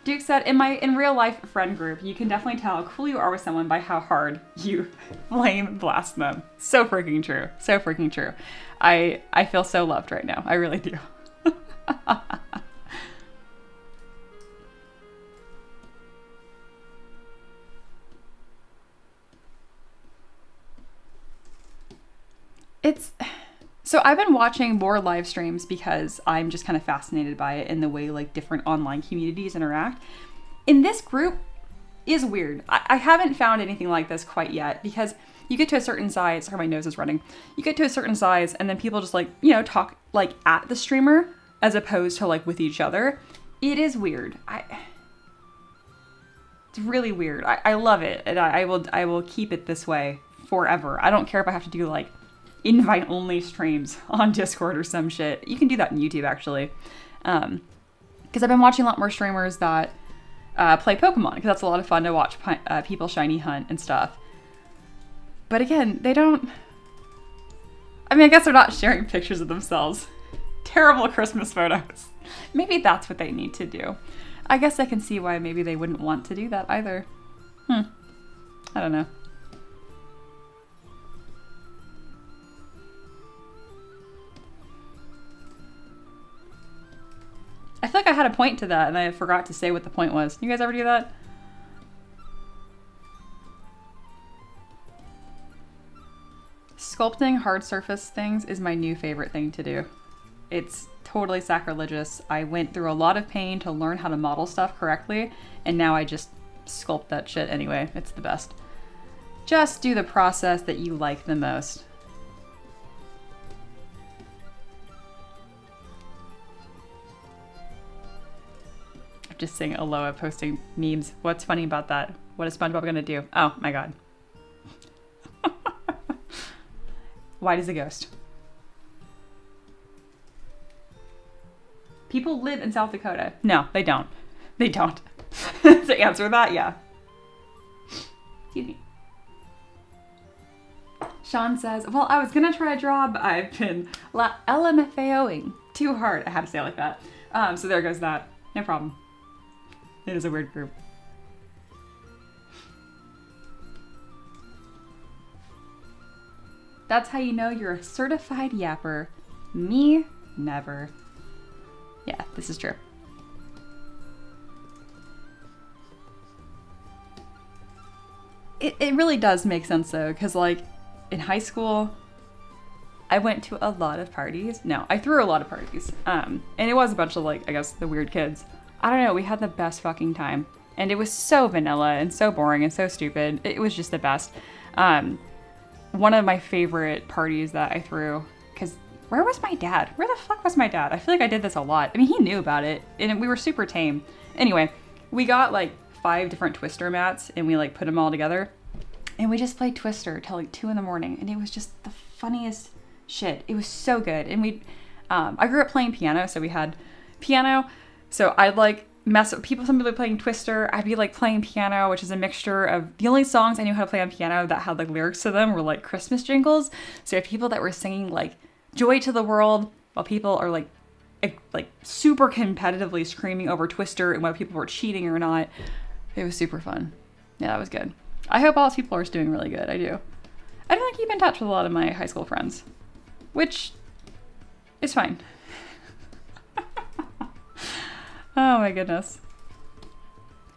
Duke said, in real life friend group, you can definitely tell how cool you are with someone by how hard you flame blast them. So freaking true. So freaking true. I feel so loved right now. I really do. So I've been watching more live streams because I'm just kind of fascinated by it and the way like different online communities interact. In this group is weird. I haven't found anything like this quite yet because you get to a certain size. Sorry, my nose is running. You get to a certain size and then people just like, you know, talk like at the streamer as opposed to like with each other. It is weird. It's really weird. I love it, and I will keep it this way forever. I don't care if I have to do like invite only streams on Discord or some shit. You can do that on YouTube actually. Because I've been watching a lot more streamers that play Pokemon because that's a lot of fun to watch people shiny hunt and stuff. But again, they don't... I mean, I guess they're not sharing pictures of themselves. Terrible Christmas photos. Maybe that's what they need to do. I guess I can see why maybe they wouldn't want to do that either. I don't know. I feel like I had a point to that and I forgot to say what the point was. You guys ever do that? Sculpting hard surface things is my new favorite thing to do. It's totally sacrilegious. I went through a lot of pain to learn how to model stuff correctly, and now I just sculpt that shit anyway. It's the best. Just do the process that you like the most. Just saying Aloha posting memes. What's funny about that? What is SpongeBob gonna do? Oh my god. White as a ghost. People live in South Dakota. No, they don't. They don't. To answer that, yeah. Excuse me. Sean says, well, I was gonna try a draw, but I've been LMFAOing too hard. I had to say it like that. So there goes that. No problem. It is a weird group. That's how you know you're a certified yapper. Me, never. Yeah, this is true. It really does make sense though, because like in high school, I went to a lot of parties. No, I threw a lot of parties. And it was a bunch of like, I guess, the weird kids. I don't know, we had the best fucking time. And it was so vanilla and so boring and so stupid. It was just the best. One of my favorite parties that I threw, because where was my dad? Where the fuck was my dad? I feel like I did this a lot. I mean, he knew about it and we were super tame. Anyway, we got like 5 different twister mats and we like put them all together. And we just played Twister till like 2 in the morning, and it was just the funniest shit. It was so good. And I grew up playing piano, so we had piano. So I'd like mess with people, some people playing Twister. I'd be like playing piano, which is a mixture of, the only songs I knew how to play on piano that had like lyrics to them were like Christmas jingles. So you have people that were singing like Joy to the World, while people are like super competitively screaming over Twister and whether people were cheating or not. It was super fun. Yeah, that was good. I hope all those people are doing really good. I do. I don't keep in touch with a lot of my high school friends, which is fine. Oh my goodness.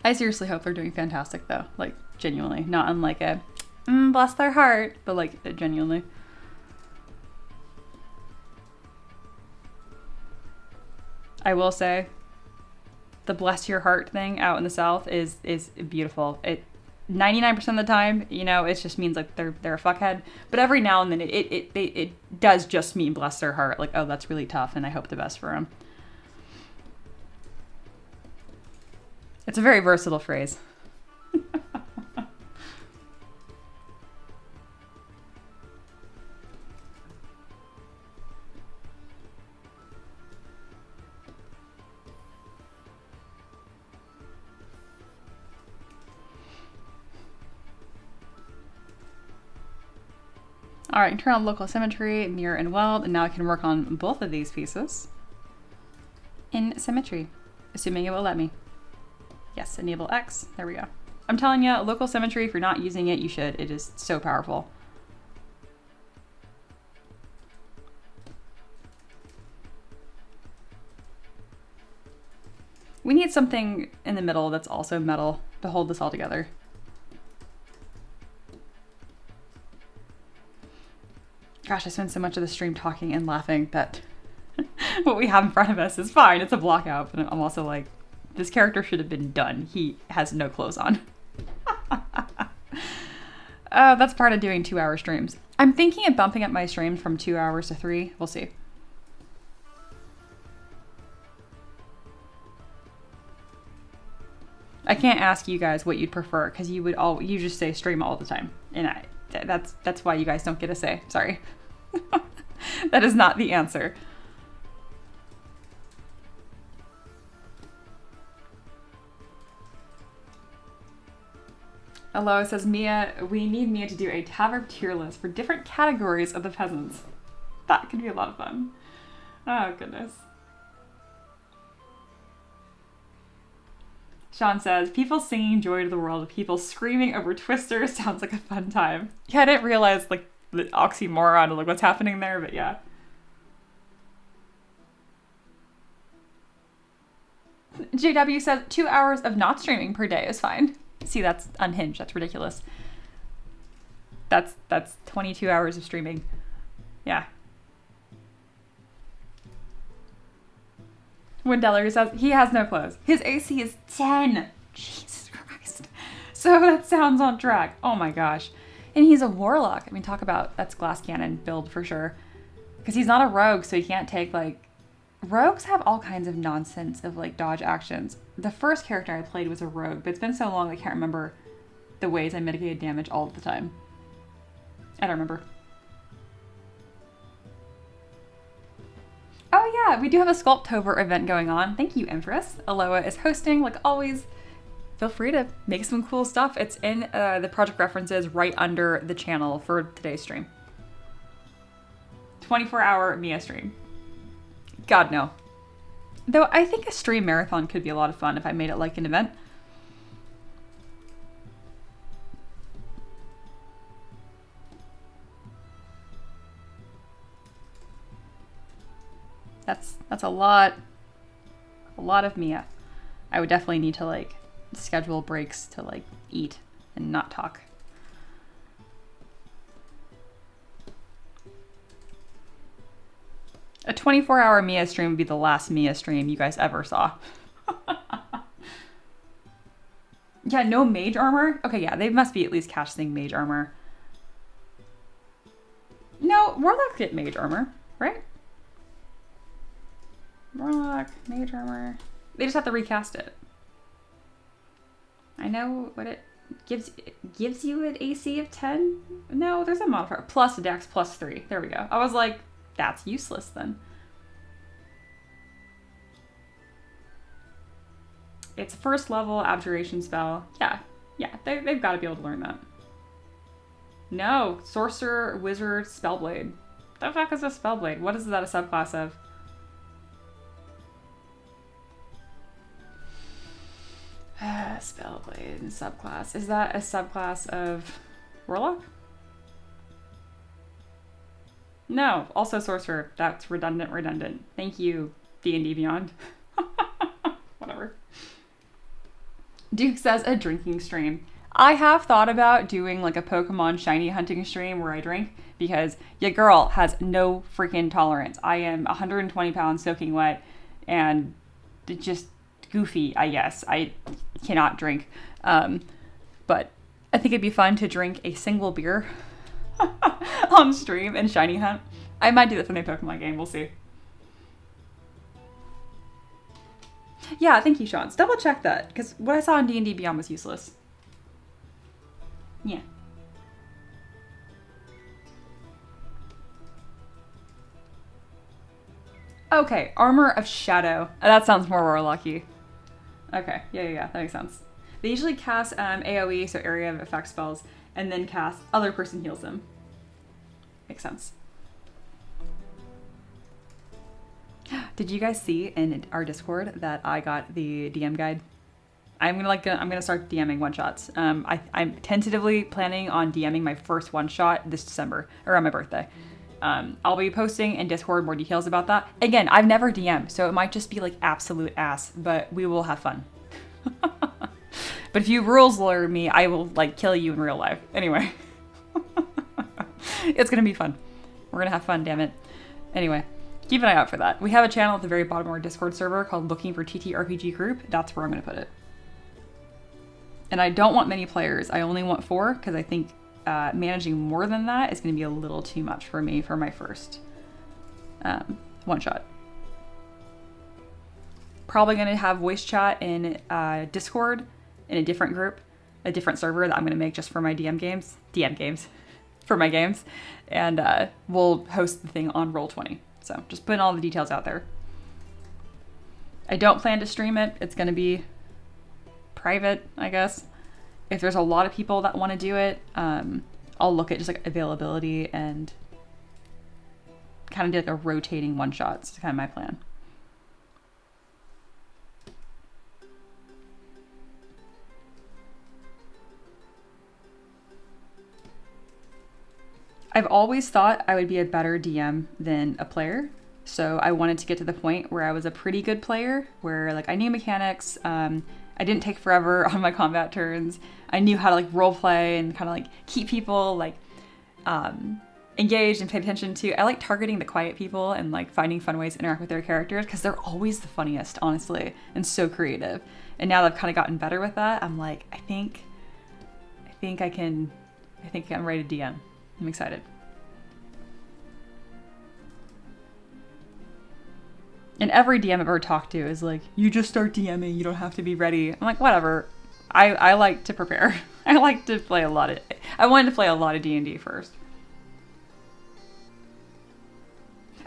I seriously hope they're doing fantastic though. Like genuinely, not in like a bless their heart, but like genuinely. I will say the bless your heart thing out in the South is beautiful. It 99% of the time, you know, it just means like they're a fuckhead. But every now and then it does just mean bless their heart. Like, oh, that's really tough and I hope the best for them. It's a very versatile phrase. All right, turn on local symmetry, mirror and weld, and now I can work on both of these pieces in symmetry, assuming it will let me. Yes, enable X, there we go. I'm telling you, local symmetry, if you're not using it, you should. It is so powerful. We need something in the middle that's also metal to hold this all together. Gosh, I spent so much of the stream talking and laughing that what we have in front of us is fine. It's a block out, but I'm also like, this character should have been done. He has no clothes on. That's part of doing 2-hour streams. I'm thinking of bumping up my streams from 2 hours to 3. We'll see. I can't ask you guys what you'd prefer because you just say stream all the time, and that's why you guys don't get a say. Sorry. That is not the answer. Aloha says, Mia, we need Mia to do a tab of tier list for different categories of the peasants. That could be a lot of fun. Oh, goodness. Sean says, people singing Joy to the World, people screaming over Twister sounds like a fun time. Yeah, I didn't realize like the oxymoron of like what's happening there, but yeah. JW says 2 hours of not streaming per day is fine. See, that's unhinged. That's ridiculous. That's 22 hours of streaming. Yeah. Wendeller says he has no clothes. His AC is 10. Jesus Christ. So that sounds on track. Oh my gosh. And he's a warlock. I mean, talk about, that's glass cannon build for sure. Because he's not a rogue, so he can't take like, rogues have all kinds of nonsense of like dodge actions. The first character I played was a rogue, but it's been so long I can't remember the ways I mitigated damage all the time. I don't remember. Oh yeah, we do have a Sculptober event going on. Thank you, Empress. Aloha is hosting, like always. Feel free to make some cool stuff. It's in the project references right under the channel for today's stream. 24-hour Mia stream. God, no. Though I think a stream marathon could be a lot of fun if I made it like an event. That's a lot of Mia. I would definitely need to like schedule breaks to like eat and not talk. A 24-hour Mia stream would be the last Mia stream you guys ever saw. Yeah, no mage armor? Okay, yeah, they must be at least casting mage armor. No, Warlock get mage armor, right? Warlock, mage armor. They just have to recast it. I know what it gives you an AC of 10? No, there's a modifier. Plus Dex plus 3. There we go. I was like, that's useless then. It's a first level abjuration spell. Yeah, they've got to be able to learn that. No, sorcerer, wizard, spellblade. The fuck is a spellblade? What is that a subclass of? Spellblade subclass. Is that a subclass of Warlock? No, also sorcerer. That's redundant. Thank you, D&D Beyond. Whatever. Duke says a drinking stream. I have thought about doing like a Pokemon shiny hunting stream where I drink because your girl has no freaking tolerance. I am 120 pounds soaking wet and just goofy, I guess. I cannot drink. But I think it'd be fun to drink a single beer on stream and shiny hunt. I might do that for the Pokemon game. We'll see. Yeah, thank you, Sean. Double check that because what I saw in D&D Beyond was useless. Yeah. Okay, Armor of Shadow. That sounds more Warlocky. Okay, yeah, that makes sense. They usually cast AoE, so area of effect spells, and then cast other person heals them. Makes sense. Did you guys see in our Discord that I got the DM guide? I'm gonna start DMing one shots. I'm tentatively planning on DMing my first one shot this December or on my birthday. I'll be posting in Discord more details about that. Again, I've never DM'd, so it might just be like absolute ass, but we will have fun. But if you rules lawyer me, I will like kill you in real life. Anyway, it's gonna be fun. We're gonna have fun, damn it. Anyway, keep an eye out for that. We have a channel at the very bottom of our Discord server called Looking for TTRPG Group. That's where I'm gonna put it. And I don't want many players. I only want 4 because I think managing more than that is going to be a little too much for me for my first one shot. Probably going to have voice chat in Discord in a different group, a different server that I'm going to make just for my DM games, for my games. And we'll host the thing on Roll20. So just putting all the details out there. I don't plan to stream it. It's going to be private, I guess. If there's a lot of people that want to do it, I'll look at just like availability and kind of do like a rotating one shot. It's kind of my plan. I've always thought I would be a better DM than a player. So I wanted to get to the point where I was a pretty good player, where like I knew mechanics, I didn't take forever on my combat turns. I knew how to like role play and kind of like keep people like engaged and pay attention to. I like targeting the quiet people and like finding fun ways to interact with their characters because they're always the funniest, honestly, and so creative. And now that I've kind of gotten better with that, I'm like, I think I'm ready to DM. I'm excited. And every DM I've ever talked to is like, you just start DMing, you don't have to be ready. I'm like, whatever. I like to prepare. I like to play I wanted to play a lot of D&D first.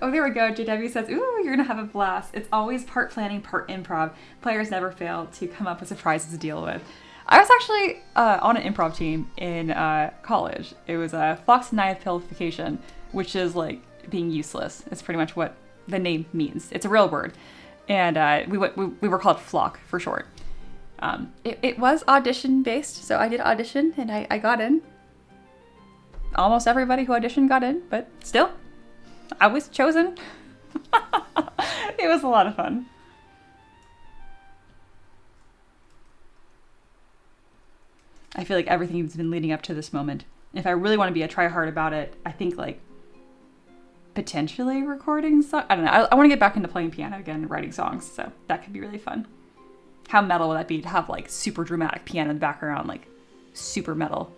Oh, there we go. JW says, ooh, you're gonna have a blast. It's always part planning, part improv. Players never fail to come up with surprises to deal with. I was actually on an improv team in college. It was a Fox Nihilification, which is like being useless. It's pretty much what the name means. It's a real word. And we were called Flock for short. It was audition based, so I did audition and I got in. Almost everybody who auditioned got in, but still, I was chosen. It was a lot of fun. I feel like everything's been leading up to this moment. If I really want to be a try-hard about it, I think like potentially recording songs. I don't know. I want to get back into playing piano again and writing songs, so that could be really fun. How metal would that be to have like super dramatic piano in the background, like super metal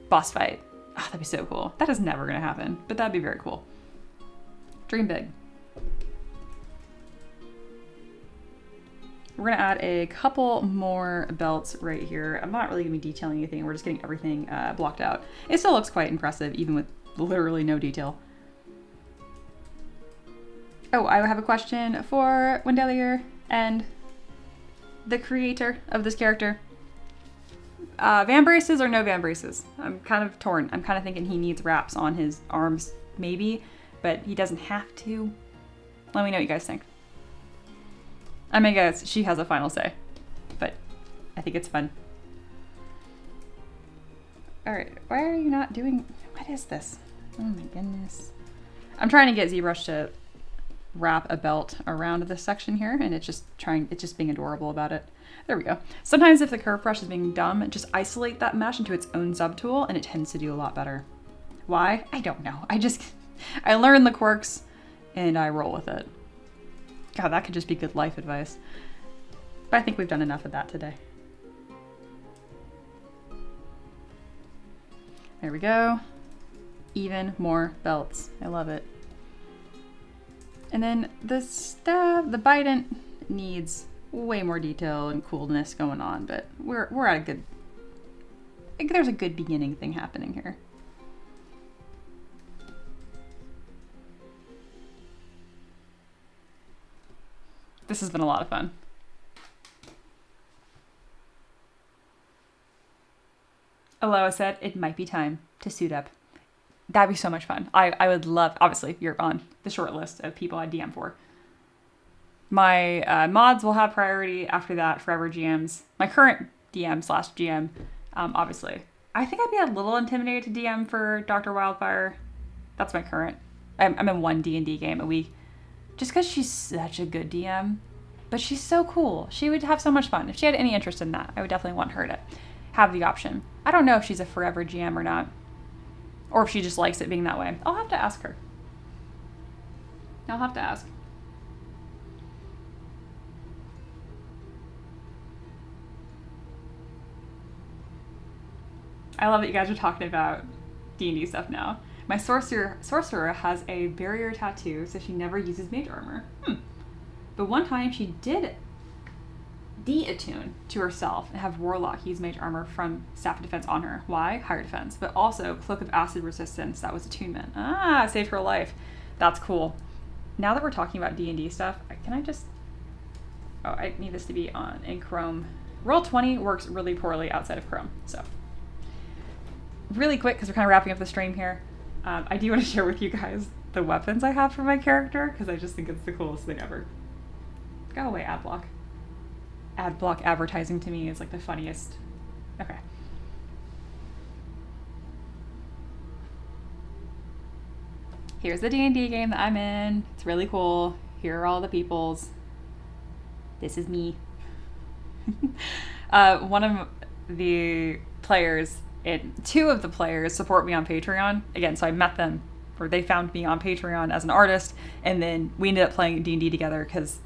boss fight? Oh, that'd be so cool. That is never going to happen, but that'd be very cool. Dream big. We're gonna add a couple more belts right here. I'm not really gonna be detailing anything. We're just getting everything blocked out. It still looks quite impressive, even with literally no detail. Oh, I have a question for Wendelier and the creator of this character. Van braces or no van braces? I'm kind of torn. I'm kind of thinking he needs wraps on his arms, maybe, but he doesn't have to. Let me know what you guys think. I mean, guys, she has a final say, but I think it's fun. All right, why are you not doing, what is this? Oh my goodness. I'm trying to get ZBrush to wrap a belt around this section here, and it's just being adorable about it. There we go. Sometimes if the curve brush is being dumb, just isolate that mesh into its own subtool and it tends to do a lot better. Why? I don't know. I learn the quirks and I roll with it. God, that could just be good life advice. But I think we've done enough of that today. There we go. Even more belts. I love it. And then the stab, the bident needs way more detail and coolness going on, but we're at a good, I think there's a good beginning thing happening here. This has been a lot of fun. Aloha said it might be time to suit up. That'd be so much fun. I would love, obviously, you're on the short list of people I DM for. My mods will have priority after that, forever GMs. My current DM/GM, obviously. I think I'd be a little intimidated to DM for Dr. Wildfire. That's my current. I'm in one D&D game a week. Just because she's such a good DM. But she's so cool. She would have so much fun. If she had any interest in that, I would definitely want her to have the option. I don't know if she's a forever GM or not. Or if she just likes it being that way. I'll have to ask her. I'll have to ask. I love that you guys are talking about D&D stuff now. My sorcerer has a barrier tattoo, so she never uses mage armor. But one time she did de-attune to herself and have Warlock use mage armor from Staff of Defense on her. Why? Higher defense. But also Cloak of Acid resistance. That was attunement. Ah, saved her life. That's cool. Now that we're talking about D&D stuff, can I just... Oh, I need this to be on in Chrome. Roll20 works really poorly outside of Chrome, so... Really quick, because we're kind of wrapping up the stream here, I do want to share with you guys the weapons I have for my character, because I just think it's the coolest thing ever. Go away, ad block. Ad block advertising to me is like the funniest. Okay. Here's the D&D game that I'm in. It's really cool. Here are all the peoples. This is me. One of the players, two of the players support me on Patreon. Again, so I met them, or they found me on Patreon as an artist, and then we ended up playing D&D together because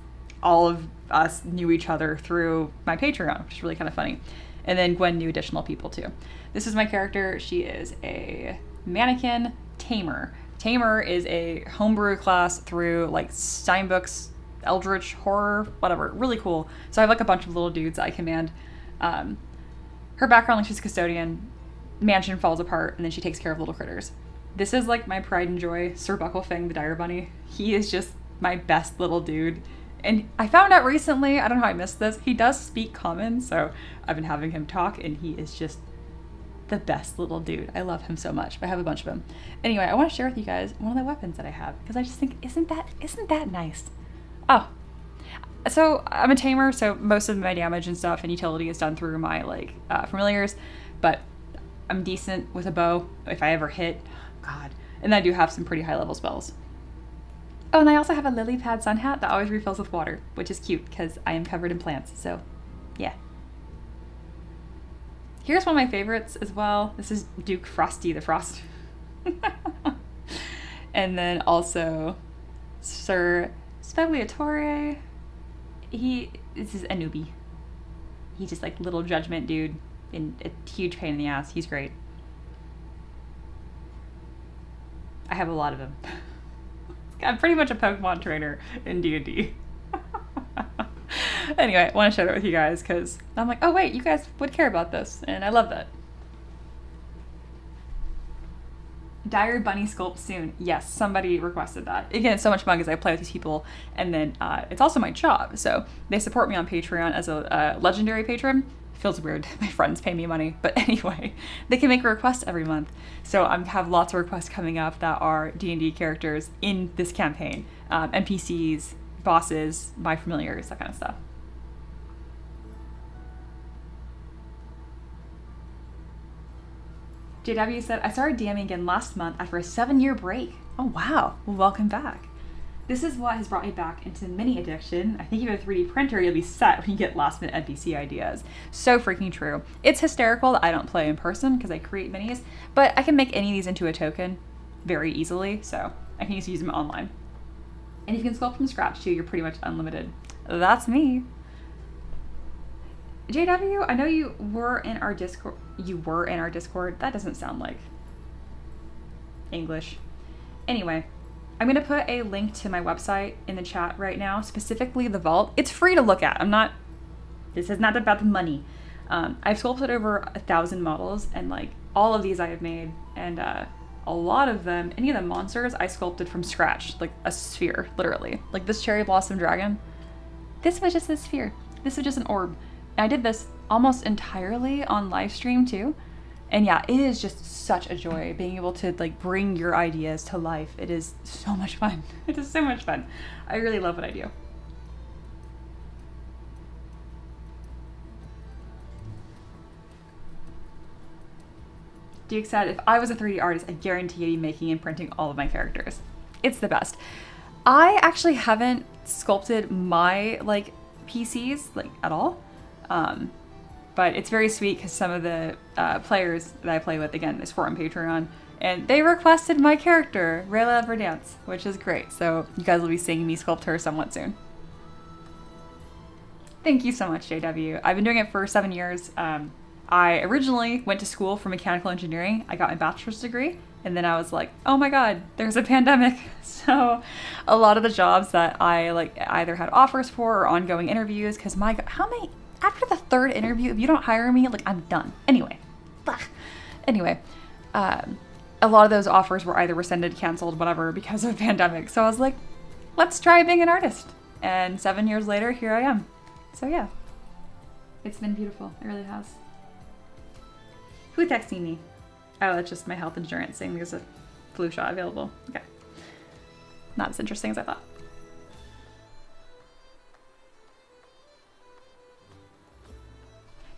all of us knew each other through my Patreon, which is really kind of funny. And then Gwen knew additional people too. This is my character. She is a mannequin tamer. Tamer is a homebrew class through like Steinbook's Eldritch Horror, whatever. Really cool. So I have like a bunch of little dudes that I command. Her background, like she's a custodian. Mansion falls apart, and then she takes care of little critters. This is like my pride and joy, Sir Bucklefang the Dire Bunny. He is just my best little dude. And I found out recently, I don't know how I missed this, he does speak common, so I've been having him talk, and he is just the best little dude. I love him so much. I have a bunch of him. Anyway, I want to share with you guys one of the weapons that I have, because I just think, isn't that nice? Oh, so I'm a tamer, so most of my damage and stuff and utility is done through my like familiars, but I'm decent with a bow if I ever hit. God. And I do have some pretty high level spells. Oh, and I also have a lily pad sun hat that always refills with water, which is cute because I am covered in plants. So, yeah. Here's one of my favorites as well. This is Duke Frosty the Frost. And then also Sir Spegliatore. This is a newbie. He's just like little judgment dude and a huge pain in the ass. He's great. I have a lot of them. I'm pretty much a Pokemon trainer in D&D. Anyway, I want to share it with you guys because I'm like, oh wait, you guys would care about this, and I love that. Diary Bunny sculpt soon. Yes, somebody requested that. Again, it's so much fun because I play with these people, and then it's also my job. So they support me on Patreon as a legendary patron. Feels weird. My friends pay me money, but anyway, they can make a request every month. So I have lots of requests coming up that are D&D characters in this campaign, NPCs, bosses, my familiars, that kind of stuff. JW said, I started DMing again last month after a 7-year break. Oh wow, well, welcome back. This is what has brought me back into mini addiction. I think you have a 3D printer, you'll be set when you get last minute NPC ideas. So freaking true. It's hysterical that I don't play in person because I create minis, but I can make any of these into a token very easily, so I can just use them online. And if you can sculpt from scratch too, you're pretty much unlimited. That's me. JW, I know you were in our Discord. That doesn't sound like English. Anyway, I'm gonna put a link to my website in the chat right now, specifically the vault. It's free to look at. This is not about the money. I've sculpted over 1,000 models, and like all of these I have made, and a lot of them, any of the monsters I sculpted from scratch, like a sphere, literally. Like this cherry blossom dragon. This was just a sphere. This was just an orb. And I did this almost entirely on live stream too. And yeah, it is just such a joy being able to like bring your ideas to life. It is so much fun. It is so much fun. I really love what I do. Duke said, if I was a 3D artist, I guarantee you'd be making and printing all of my characters. It's the best. I actually haven't sculpted my like PCs like at all. But it's very sweet because some of the players that I play with, again, is for on Patreon, and they requested my character, Rayla Verdance, which is great. So you guys will be seeing me sculpt her somewhat soon. Thank you so much, JW. I've been doing it for 7 years. I originally went to school for mechanical engineering. I got my bachelor's degree, and then I was like, oh my God, there's a pandemic. So a lot of the jobs that I like either had offers for or ongoing interviews, because my God, how many, after the 3rd interview, if you don't hire me, like I'm done. Anyway, a lot of those offers were either rescinded, canceled, whatever, because of a pandemic. So I was like, let's try being an artist. And 7 years later, here I am. So yeah, it's been beautiful. It really has. Who texting me? Oh, that's just my health insurance saying there's a flu shot available. Okay. Not as interesting as I thought.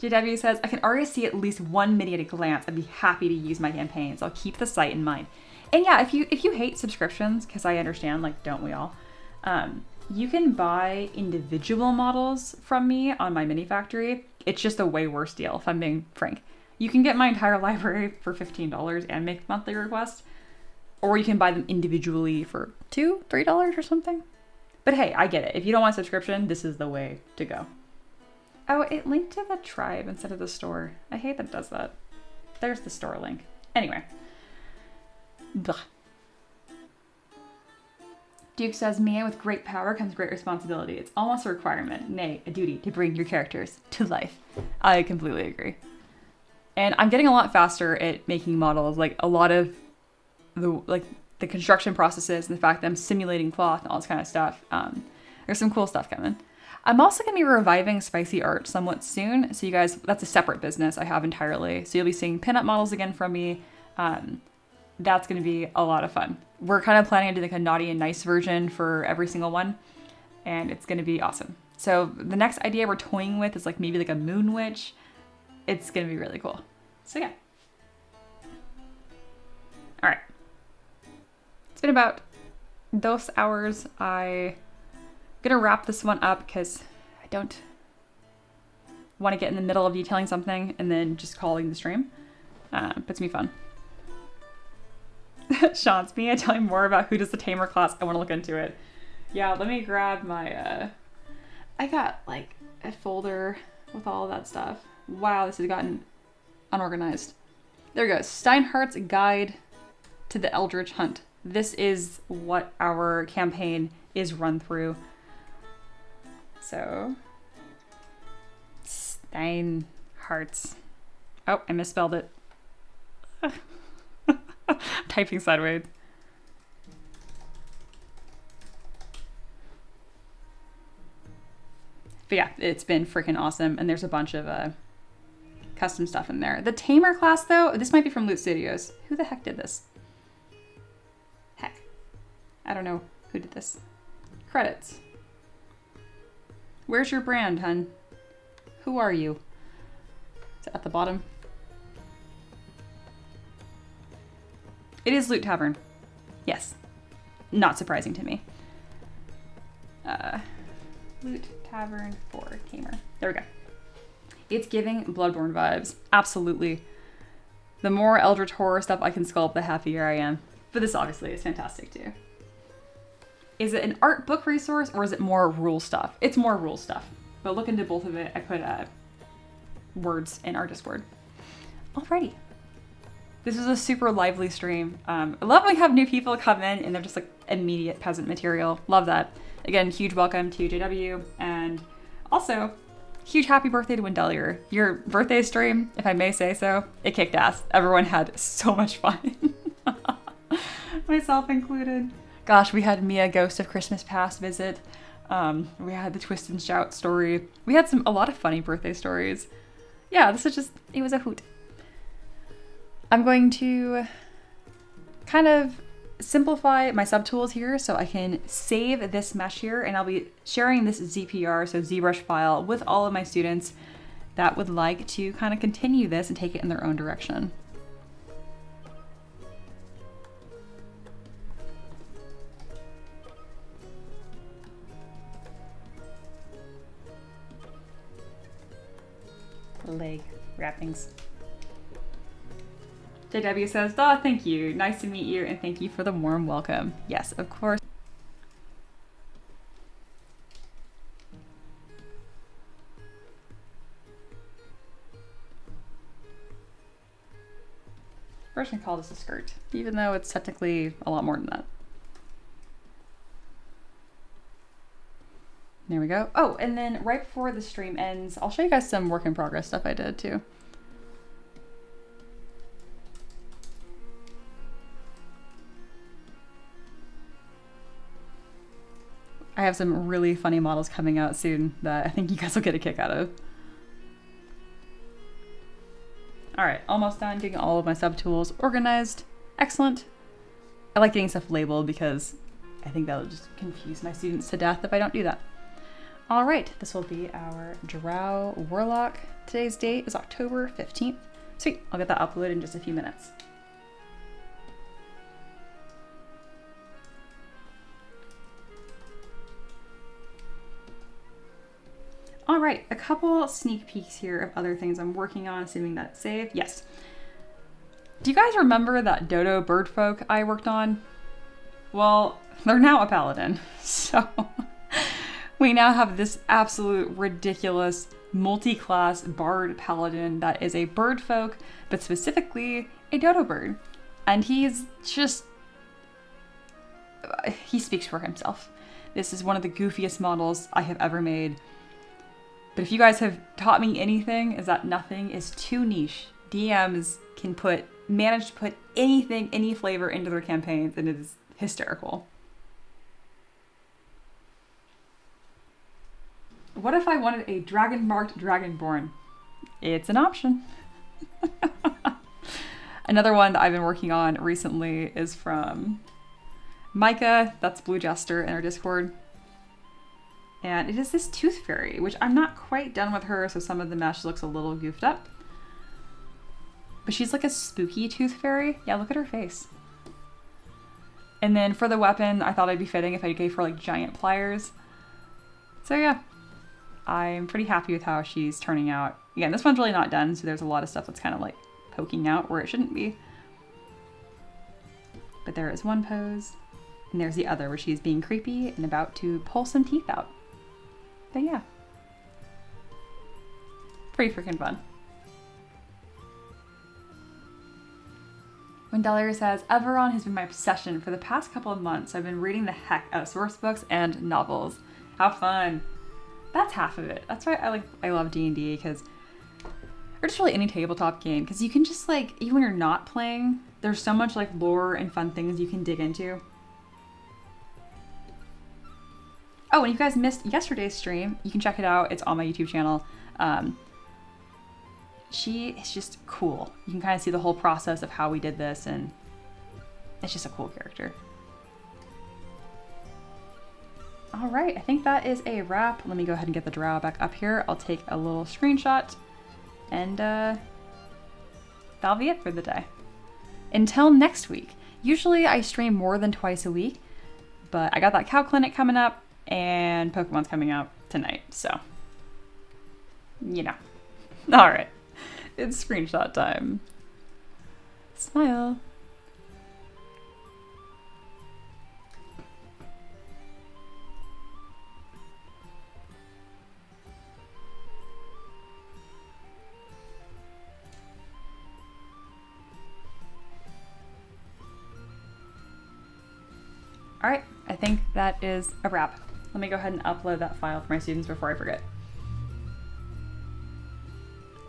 JW says, I can already see at least one mini at a glance. I'd be happy to use my campaigns. I'll keep the site in mind. And yeah, if you hate subscriptions, because I understand, like, don't we all? You can buy individual models from me on my mini factory. It's just a way worse deal, if I'm being frank. You can get my entire library for $15 and make monthly requests, or you can buy them individually for $2, $3 or something. But hey, I get it. If you don't want a subscription, this is the way to go. Oh, it linked to the tribe instead of the store. I hate that it does that. There's the store link. Anyway. Blah. Duke says, man, with great power comes great responsibility. It's almost a requirement, nay, a duty, to bring your characters to life. I completely agree. And I'm getting a lot faster at making models. Like a lot of the construction processes and the fact that I'm simulating cloth and all this kind of stuff. There's some cool stuff coming. I'm also going to be reviving spicy art somewhat soon. So you guys, that's a separate business I have entirely. So you'll be seeing pinup models again from me. That's going to be a lot of fun. We're kind of planning to do like a naughty and nice version for every single one. And it's going to be awesome. So the next idea we're toying with is like maybe like a moon witch. It's going to be really cool. So yeah. All right. It's been about those hours. I'm going to wrap this one up because I don't want to get in the middle of detailing something and then just calling the stream. But it's going to be fun. Sean's me. I tell you more about who does the tamer class. I want to look into it. Yeah, let me grab my, I got like a folder with all of that stuff. Wow, this has gotten unorganized. There we go. Steinhardt's Guide to the Eldritch Hunt. This is what our campaign is run through. So, Stein hearts. Oh, I misspelled it. Typing sideways. But yeah, it's been freaking awesome. And there's a bunch of custom stuff in there. The Tamer class, though, this might be from Loot Studios. Who the heck did this? Heck. I don't know who did this. Credits. Where's your brand, hun? Who are you? Is it at the bottom? It is Loot Tavern. Yes. Not surprising to me. Loot Tavern for Tamer. There we go. It's giving Bloodborne vibes. Absolutely. The more Eldritch Horror stuff I can sculpt, the happier I am. But this obviously is fantastic too. Is it an art book resource or is it more rule stuff? It's more rule stuff. But look into both of it. I put words in our Discord. Alrighty. This was a super lively stream. I love when we have new people come in and they're just like immediate peasant material. Love that. Again, huge welcome to JW. And also, huge happy birthday to Wendelier. Your birthday stream, if I may say so, it kicked ass. Everyone had so much fun. Myself included. Gosh, we had Mia Ghost of Christmas Past visit. We had the Twist and Shout story. We had a lot of funny birthday stories. Yeah, this is just, it was a hoot. I'm going to kind of simplify my subtools here so I can save this mesh here, and I'll be sharing this ZPR, so ZBrush file, with all of my students that would like to kind of continue this and take it in their own direction. Leg wrappings. JW says, "Oh, thank you. Nice to meet you, and thank you for the warm welcome." Yes, of course. We're just gonna call this a skirt, even though it's technically a lot more than that. There we go. Oh, and then right before the stream ends, I'll show you guys some work in progress stuff I did too. I have some really funny models coming out soon that I think you guys will get a kick out of. All right, almost done getting all of my subtools organized. Excellent. I like getting stuff labeled because I think that'll just confuse my students to death if I don't do that. All right, this will be our Drow Warlock. Today's date is October 15th. Sweet, I'll get that uploaded in just a few minutes. All right, a couple sneak peeks here of other things I'm working on, assuming that it's saved. Yes. Do you guys remember that dodo bird folk I worked on? Well, they're now a paladin, so we now have this absolute ridiculous multi-class bard paladin that is a bird folk, but specifically a dodo bird. And he's just, he speaks for himself. This is one of the goofiest models I have ever made. But if you guys have taught me anything, is that nothing is too niche. DMs can manage to put anything, any flavor into their campaigns, and it is hysterical. What if I wanted a dragon-marked dragonborn? It's an option. Another one that I've been working on recently is from Micah, that's Blue Jester in our Discord. And it is this tooth fairy, which I'm not quite done with her, so some of the mesh looks a little goofed up. But she's like a spooky tooth fairy. Yeah, look at her face. And then for the weapon, I thought it'd be fitting if I gave her like giant pliers. So yeah, I'm pretty happy with how she's turning out. Again, this one's really not done, so there's a lot of stuff that's kind of like poking out where it shouldn't be. But there is one pose, and there's the other where she's being creepy and about to pull some teeth out. But yeah, pretty freaking fun. Wendelier says, Everon has been my obsession for the past couple of months. I've been reading the heck out of source books and novels. How fun. That's half of it. That's why I love D&D, because or just really any tabletop game, because you can just like, even when you're not playing, there's so much like lore and fun things you can dig into. Oh, and if you guys missed yesterday's stream, you can check it out. It's on my YouTube channel. She is just cool. You can kind of see the whole process of how we did this, and it's just a cool character. All right, I think that is a wrap. Let me go ahead and get the Drow back up here. I'll take a little screenshot, and that'll be it for the day. Until next week. Usually I stream more than twice a week, but I got that cow clinic coming up, and Pokemon's coming out tonight, so, you know. All right, it's screenshot time. Smile. All right, I think that is a wrap. Let me go ahead and upload that file for my students before I forget.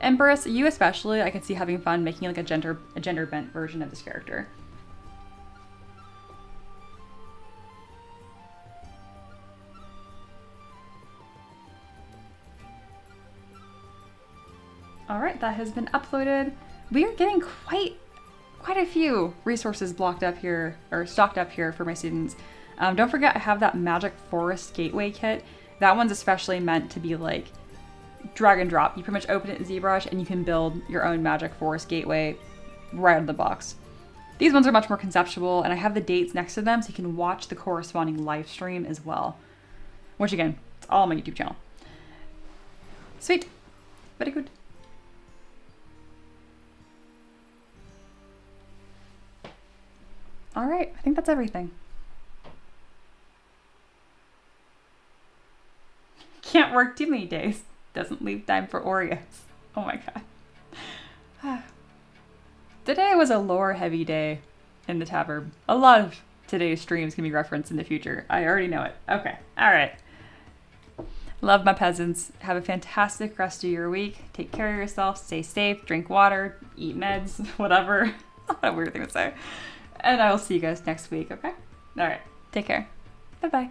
Empress, you especially, I could see having fun making like a gender bent version of this character. All right, that has been uploaded. We are getting quite a few resources blocked up here, or stocked up here for my students. Don't forget, I have that Magic Forest Gateway kit. That one's especially meant to be like drag and drop. You pretty much open it in ZBrush and you can build your own Magic Forest Gateway right out of the box. These ones are much more conceptual, and I have the dates next to them so you can watch the corresponding live stream as well. Which again, it's all on my YouTube channel. Sweet. Very good. All right, I think that's everything. Can't work too many days. Doesn't leave time for Oreos. Oh my god. Today was a lore-heavy day in the tavern. A lot of today's streams can be referenced in the future. I already know it. Okay, all right. Love my peasants. Have a fantastic rest of your week. Take care of yourself. Stay safe. Drink water. Eat meds. Whatever. What a weird thing to say. And I will see you guys next week, okay? All right. Take care. Bye-bye.